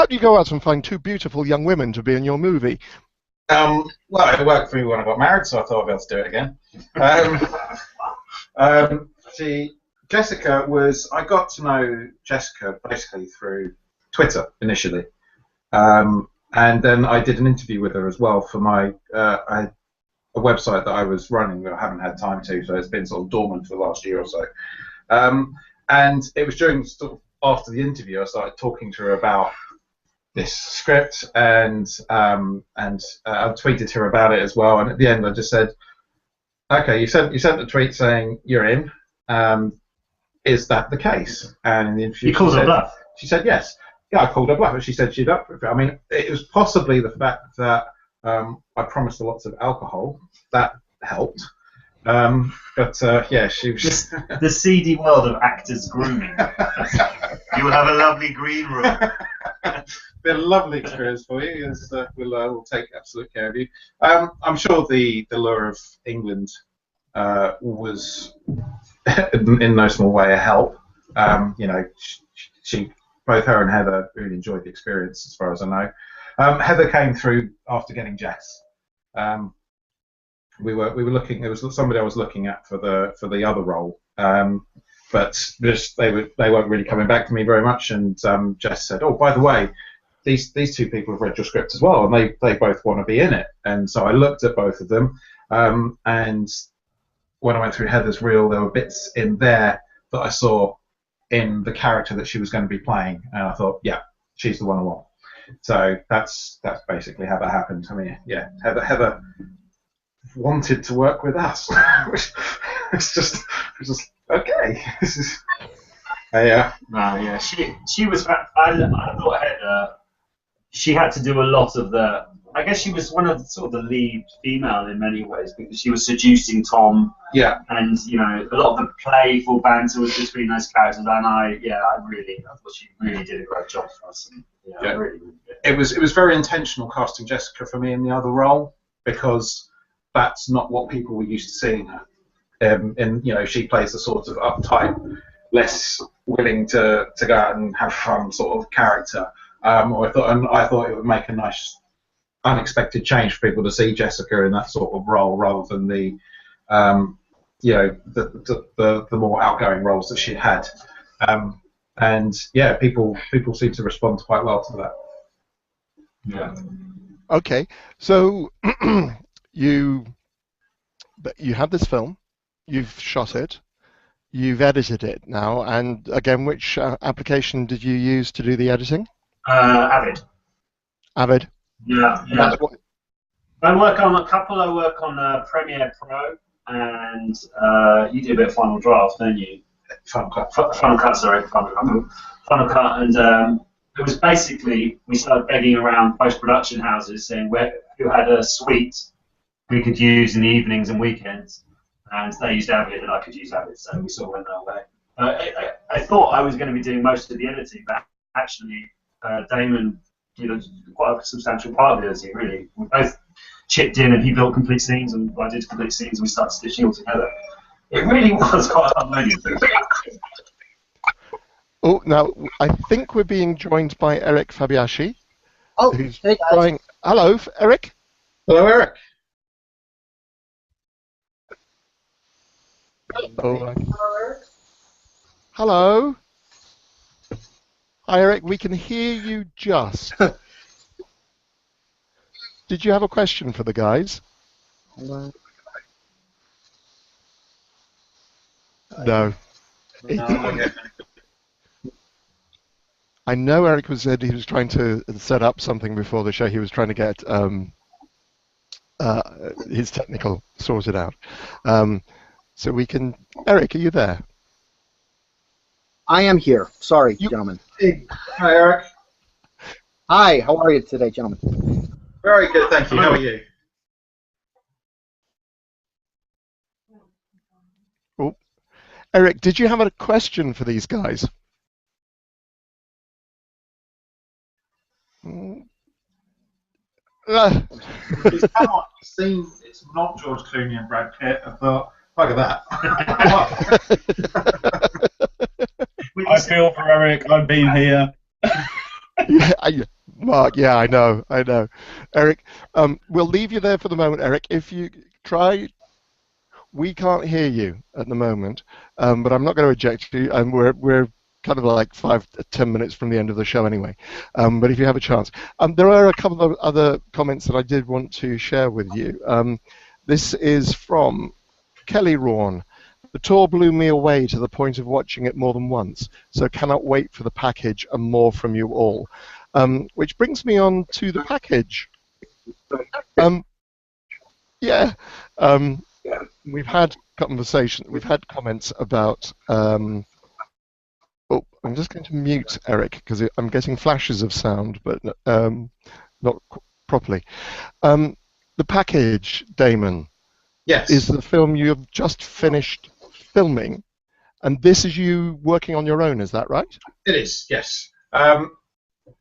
you go out and find two beautiful young women to be in your movie? Well, it worked for me when I got married, so I thought I'd be able to do it again. Jessica I got to know Jessica basically through Twitter initially, and then I did an interview with her as well for my a website that I was running that I haven't had time to, so it's been sort of dormant for the last year or so. And it was during sort of after the interview I started talking to her about this script, and I tweeted to her about it as well. And at the end I just said, "Okay, you sent a tweet saying you're in. Is that the case?" And in the interview, you called her bluff. She said yes. Yeah, I called her bluff, but she said she'd up for it. I mean, it was possibly the fact that I promised her lots of alcohol that helped. But yeah, she was the seedy world of actors grooming. You will have a lovely green room. Been a lovely experience for you. We'll take absolute care of you. I'm sure the lure of England was in no small way a help. You know, both her and Heather really enjoyed the experience, as far as I know. Heather came through after getting Jess. We were looking. There was somebody I was looking at for the other role, but just they weren't really coming back to me very much. And Jess said, "Oh, by the way, these two people have read your script as well, and they both want to be in it." And so I looked at both of them, and when I went through Heather's reel, there were bits in there that I saw in the character that she was going to be playing, and I thought, yeah, she's the one I want. So that's basically how that happened. I mean, yeah, Heather wanted to work with us. it's just okay. This is yeah. No, yeah, she was. I thought Heather, she had to do a lot of the. I guess she was one of the lead female in many ways, because she was seducing Tom. Yeah. And you know, a lot of the playful banter was between those characters, and I thought she really did a great job for us. And, yeah. Really did. It was very intentional casting Jessica for me in the other role, because that's not what people were used to seeing her. And you know, she plays the sort of uptight, less willing to go out and have fun sort of character. I thought it would make a nice unexpected change for people to see Jessica in that sort of role, rather than the you know, the more outgoing roles that she had. And yeah, people seem to respond quite well to that. Yeah. Okay, so you have this film, you've shot it, you've edited it now, and again, which application did you use to do the editing? Avid. Avid. Yeah. I work on a couple. I work on Premiere Pro, and you do a bit of Final Draft, don't you? Final Cut. Final Cut, and it was basically, we started begging around post-production houses saying who had a suite we could use in the evenings and weekends, and they used Avid and I could use Avid, so we sort of went that way. I thought I was going to be doing most of the editing, but actually Damon did quite a substantial part of the editing, really. We both chipped in, and he built complete scenes and I did complete scenes, and we started stitching all together. It really was quite a harmonious thing. Oh, now I think we're being joined by Eric Fabiashi. Oh, who's hey guys. Hello, Eric. Hello, Eric. Oh, hello. Hi, Eric. We can hear you just. Did you have a question for the guys? Hello. No. I know Eric said he was trying to set up something before the show. He was trying to get his technical sorted out. So we can... Eric, are you there? I am here. Sorry, gentlemen. Hey. Hi, Eric. Hi, how are you today, gentlemen? Very good, thank you. How are you? Oh. Eric, did you have a question for these guys? It's it's not George Clooney and Brad Pitt. I thought, look at that. I feel for Eric. I've been here. Mark, yeah, I know. Eric, we'll leave you there for the moment, Eric. If you try, we can't hear you at the moment, but I'm not going to eject you, and we're kind of like 5-10 minutes from the end of the show anyway. But if you have a chance, there are a couple of other comments that I did want to share with you. This is from Kelly Rawn. The tour blew me away to the point of watching it more than once, so cannot wait for the package and more from you all. Which brings me on to the package. We've had comments about... oh, I'm just going to mute Eric because I'm getting flashes of sound, but not properly. The package, Damon, yes, is the film you have just finished filming, and this is you working on your own. Is that right? It is. Yes. Yeah,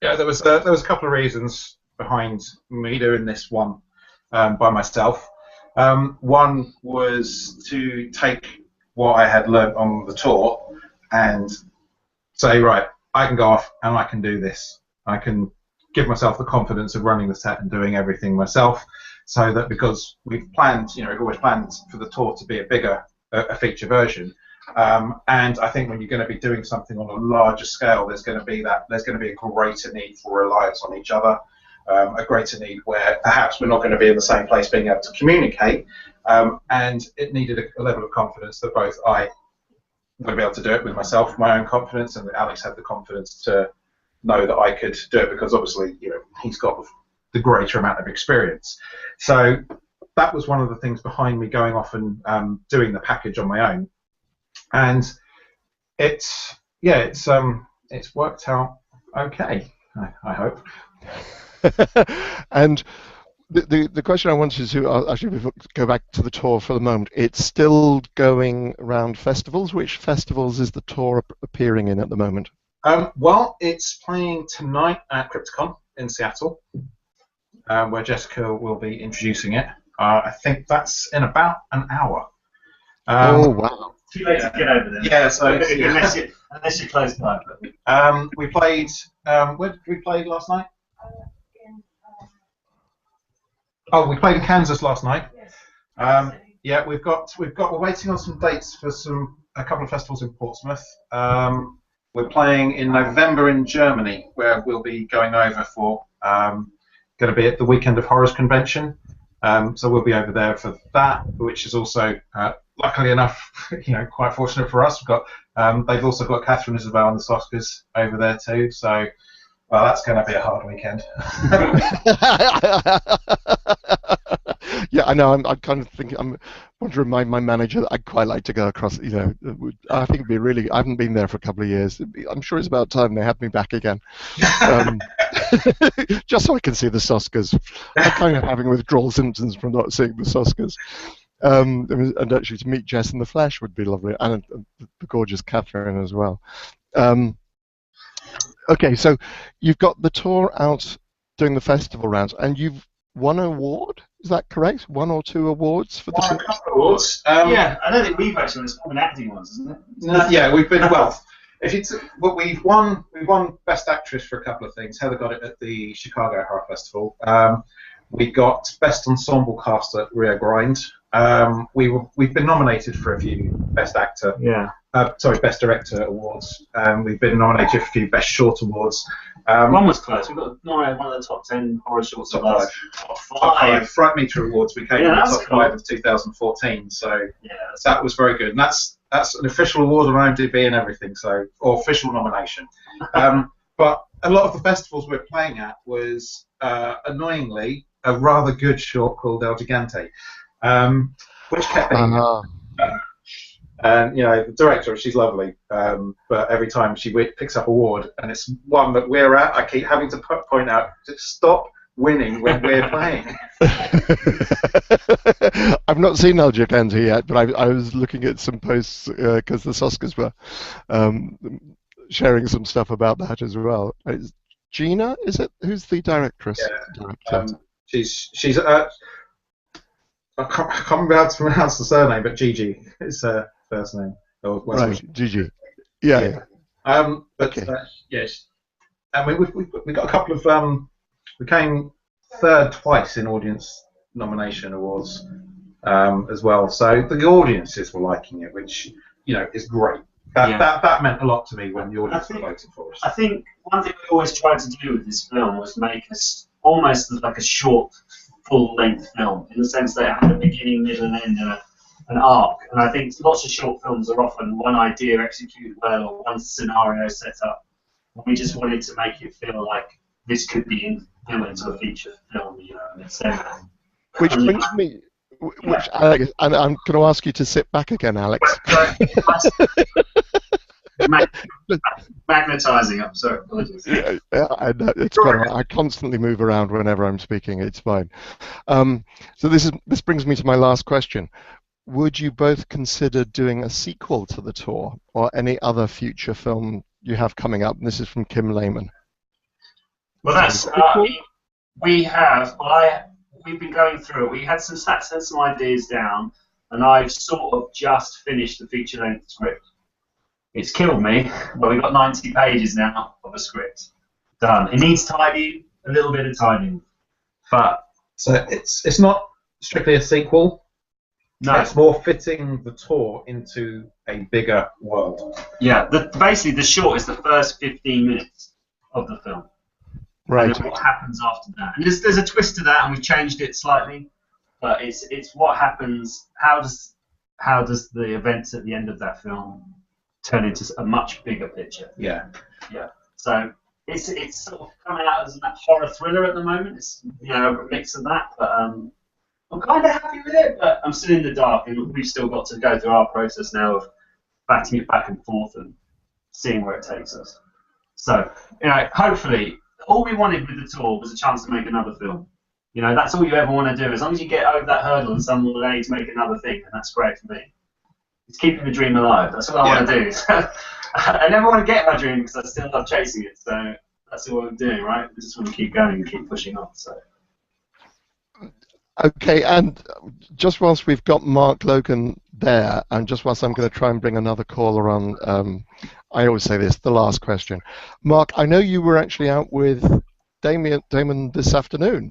there was a couple of reasons behind me doing this one by myself. One was to take what I had learnt on the tour and say, right, I can go off and I can do this. I can give myself the confidence of running the set and doing everything myself, so that because we've planned, we've always planned for the tour to be a feature version. And I think when you're going to be doing something on a larger scale, there's going to be a greater need for reliance on each other, a greater need where perhaps we're not going to be in the same place being able to communicate, and it needed a level of confidence that both I would be able to do it with myself, my own confidence, and that Alex had the confidence to know that I could do it because obviously, he's got the greater amount of experience. So that was one of the things behind me going off and doing the package on my own. And it's worked out okay, I hope. And the question I wanted to actually go back to the tour for the moment. It's still going around festivals. Which festivals is the tour appearing in at the moment? Well, it's playing tonight at Crypticon in Seattle, where Jessica will be introducing it. I think that's in about an hour. Oh wow! Too late to get over there. Yeah, so unless you're close by. We played. Where did we play last night? Oh, we played in Kansas last night. Yeah, we're waiting on some dates for a couple of festivals in Portsmouth. We're playing in November in Germany, where we'll be going over for going to be at the Weekend of Horrors convention. So we'll be over there for that, which is also, luckily enough, quite fortunate for us. They've also got Catherine Isabel and the Soskers over there too. So, well, that's going to be a hard weekend. Yeah, I know. I'm kind of thinking. I'm want to remind my manager that I'd quite like to go across. I think it'd be really. I haven't been there for a couple of years. I'm sure it's about time they have me back again, just so I can see the Soskers. I'm kind of having withdrawal symptoms from not seeing the Soskers. And actually, to meet Jess in the flesh would be lovely, and the gorgeous Catherine as well. Okay, so you've got the tour out doing the festival rounds, and you've won an award. Is that correct? 1 or 2 awards for the tour? A couple of awards. Yeah, I don't think we've actually won acting ones, isn't it? No, yeah, we've been but we've won Best Actress for a couple of things. Heather got it at the Chicago Horror Festival. We got Best Ensemble Cast at Rio Grande. We've been nominated for a few Best Actor Best Director awards. We've been nominated for a few Best Short awards. One was close. We got nominated one of the top 10 horror shorts. Top Top 5. Fright Meter Awards. We came in the top cool. 5 of 2014. So Yeah, that was very good. And that's an official award on IMDb and everything. So or official nomination. But a lot of the festivals we're playing at was annoyingly a rather good short called El Gigante, which kept being. And the director, she's lovely, but every time she picks up award, and it's one that we're at, I keep having to point out, just stop winning when we're playing. I've not seen El Gigante yet, but I was looking at some posts because the Oscars were sharing some stuff about that as well. Gina, is it? Who's the directress? Yeah. She's I can't remember how to pronounce the surname, but Gigi is her first name. Right, Gigi. Yeah. Yes. I mean, we got a couple of we came third twice in audience nomination awards as well. So the audiences were liking it, which is great. That meant a lot to me when the audience were voting for us. I think one thing we always tried to do with this film was make us almost like a short, full-length film, in the sense that it had a beginning, middle, and end, and an arc. And I think lots of short films are often one idea executed well or one scenario set up. We just wanted to make it feel like this could be built into a feature film, in a sense. Which brings me, Alex, and I'm going to ask you to sit back again, Alex. Magnetizing. I'm sorry. Apologies. Yeah, it's fine. I constantly move around whenever I'm speaking. It's fine. So this brings me to my last question. Would you both consider doing a sequel to the tour or any other future film you have coming up? And this is from Kim Lehman. Well, that's we have. Well, we've been going through it. We had some ideas down, and I've sort of just finished the feature-length script. It's killed me, but we've got 90 pages now of a script done. It needs tidying, a little bit of tidying, but so it's not strictly a sequel. No, it's more fitting the tour into a bigger world. Yeah, basically the short is the first 15 minutes of the film. Right. And then what happens after that? And there's a twist to that, and we've changed it slightly, but it's what happens. How does the events at the end of that film turn into a much bigger picture? Yeah. So it's sort of coming out as a horror thriller at the moment. It's a mix of that, but I'm kind of happy with it. But I'm still in the dark, and we've still got to go through our process now of batting it back and forth and seeing where it takes us. So hopefully, all we wanted with the tour was a chance to make another film. That's all you ever want to do. As long as you get over that hurdle and someone will allow you to make another thing, and that's great for me. It's keeping the dream alive. That's what I want to do. I never want to get my dream because I still love chasing it. So that's what I'm doing, right? We just want to keep going and keep pushing on. So. Okay, and just whilst we've got Mark Logan there, and just whilst I'm going to try and bring another caller on, I always say this, the last question. Mark, I know you were actually out with Damon this afternoon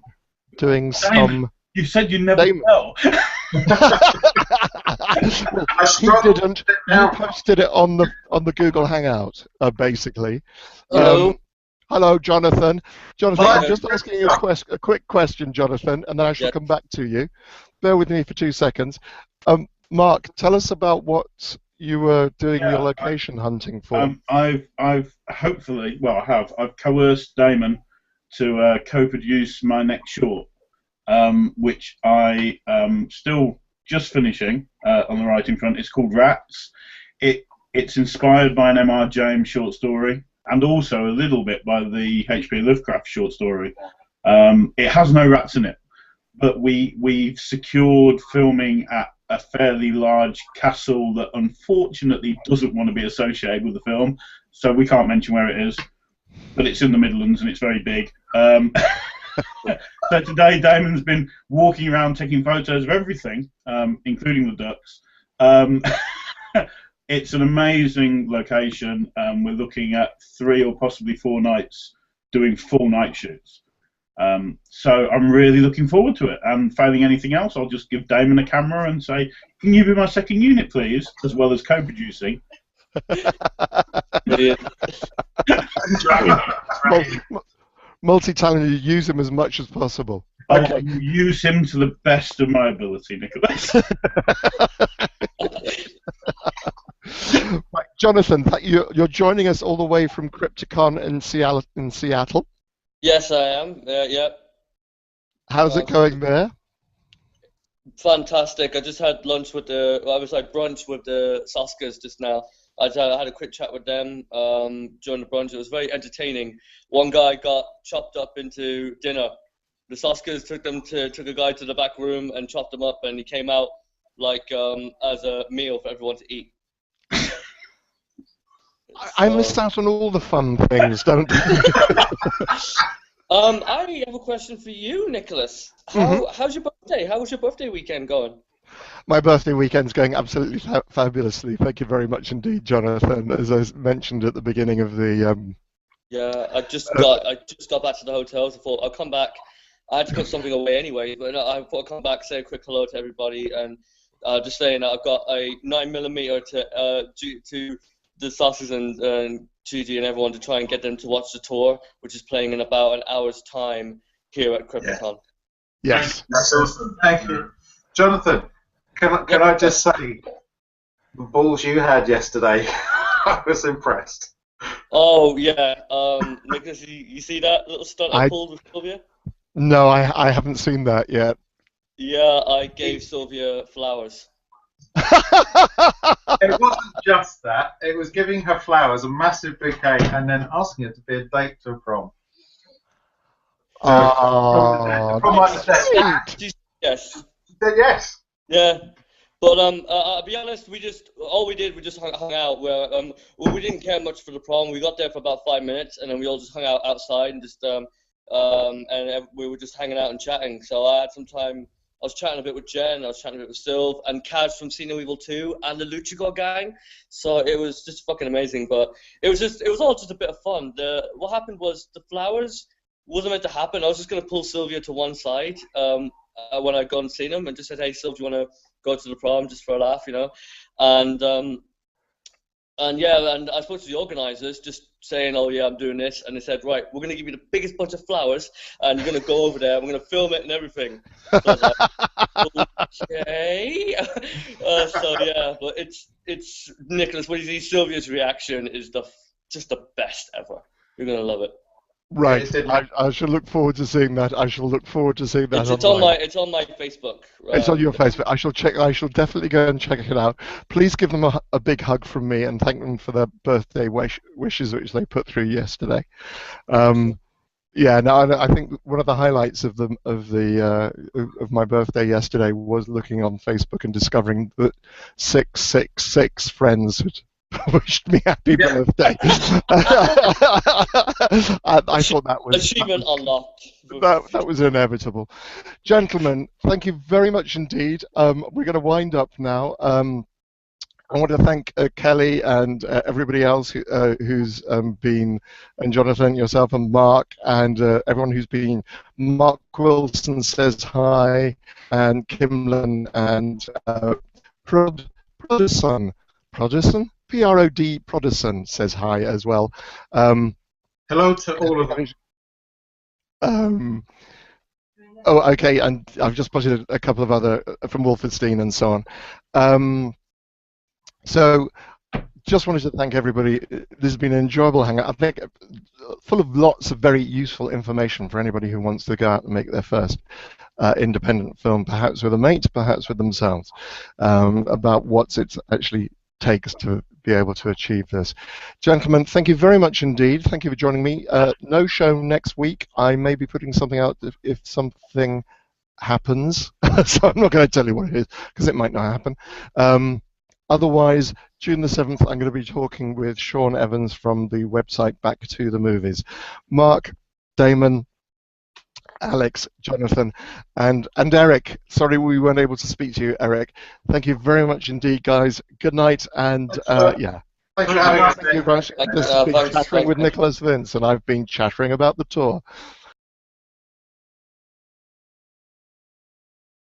doing some... You said you never know. He didn't. You posted it on the Google Hangout, basically. Hello, Jonathan. Jonathan, I'm just asking you a quick question, Jonathan, and then I shall come back to you. Bear with me for 2 seconds. Mark, tell us about what you were doing your location hunting for. I've coerced Damon to co-produce my next short, which I still just finishing on the writing front. It's called Rats. It's inspired by an M.R. James short story, and also a little bit by the H.P. Lovecraft short story. It has no rats in it, but we've secured filming at a fairly large castle that unfortunately doesn't want to be associated with the film, so we can't mention where it is, but it's in the Midlands and it's very big. So today Damon's been walking around taking photos of everything, including the ducks. It's an amazing location. We're looking at 3 or possibly 4 nights doing full night shoots. So I'm really looking forward to it. And failing anything else, I'll just give Damon a camera and say, "Can you be my second unit, please?" as well as co-producing. Brilliant. Multi-talented, use him as much as possible. I'll Okay. use him to the best of my ability, Nicholas. Right, Jonathan, you're joining us all the way from Crypticon in Seattle. Yes, I am. Yeah. How's it going there? Fantastic. I just had lunch with brunch with the Saskas just now. I had a quick chat with them during the brunch. It was very entertaining. One guy got chopped up into dinner. The Saskas took a guy to the back room and chopped him up, and he came out like as a meal for everyone to eat. I missed out on all the fun things, don't I? I have a question for you, Nicholas. How's your birthday? How was your birthday weekend going? My birthday weekend's going absolutely fabulously. Thank you very much indeed, Jonathan. As I mentioned at the beginning of the Yeah, I just got back to the hotel. So I thought I'll come back. I had to put something away anyway, but I thought I'd come back, say a quick hello to everybody, and just saying that I've got a 9mm to the Sauces and Gigi and everyone to try and get them to watch the tour, which is playing in about an hour's time here at Crypticon. Yes. That's awesome. Thank you. Jonathan, can I just say, the balls you had yesterday, I was impressed. Oh, yeah. Nicholas, you see that little stunt I pulled with Sylvia? No, I haven't seen that yet. Yeah, I gave Sylvia flowers. It wasn't just that. It was giving her flowers, a massive bouquet, and then asking her to be a date to a prom. Oh, yes. She said yes. Yeah, but I'll be honest. We just hung out. We didn't care much for the prom. We got there for about 5 minutes, and then we all just hung out outside and just and we were just hanging out and chatting. So I had some time. I was chatting a bit with Jen, I was chatting a bit with Sylv, and Kaz from See No Evil 2, and the Luchagor gang. So it was just fucking amazing. But it was all just a bit of fun. What happened was the flowers wasn't meant to happen. I was just gonna pull Sylvia to one side when I'd gone and seen him, and just said, "Hey, Sylv, do you want to go to the prom just for a laugh, you know?" And yeah, and I spoke to the organisers, just saying, "Oh yeah, I'm doing this," and they said, "Right, we're gonna give you the biggest bunch of flowers, and you're gonna go over there. We're gonna film it and everything." So I was like, "Okay." So yeah, but it's Nicholas. When you see Sylvia's reaction, is just the best ever. You're gonna love it. Right, I shall look forward to seeing that. I shall look forward to seeing that. It's on my Facebook. It's on your Facebook. I shall check. I shall definitely go and check it out. Please give them a big hug from me and thank them for their birthday wishes, which they put through yesterday. Yeah, no, I think one of the highlights of my birthday yesterday was looking on Facebook and discovering that 666 friends had wished me happy birthday. I thought that was achievement unlocked. That was inevitable. Gentlemen, thank you very much indeed. We're going to wind up now. I want to thank Kelly and everybody else who's been, and Jonathan, yourself, and Mark, and everyone who's been. Mark Wilson says hi, and Kimlan, and Prodison, P-R-O-D, Prodison says hi as well. Hello to all of them. Oh, okay, and I've just spotted a couple of other from Wolfenstein and so on. So, just wanted to thank everybody. This has been an enjoyable hangout. I think full of lots of very useful information for anybody who wants to go out and make their first independent film, perhaps with a mate, perhaps with themselves, about what it actually takes to be able to achieve this. Gentlemen, thank you very much indeed. Thank you for joining me. No show next week. I may be putting something out if something happens. So I'm not going to tell you what it is because it might not happen. Otherwise, June the 7th, I'm going to be talking with Sean Evans from the website Back to the Movies. Mark, Damon, Alex, Jonathan, and Eric. Sorry we weren't able to speak to you, Eric. Thank you very much indeed, guys. Good night, and yeah. Thank you, Alex. Thank you very much. This has been Chattering with Nicholas Vince, and I've been chattering about the tour.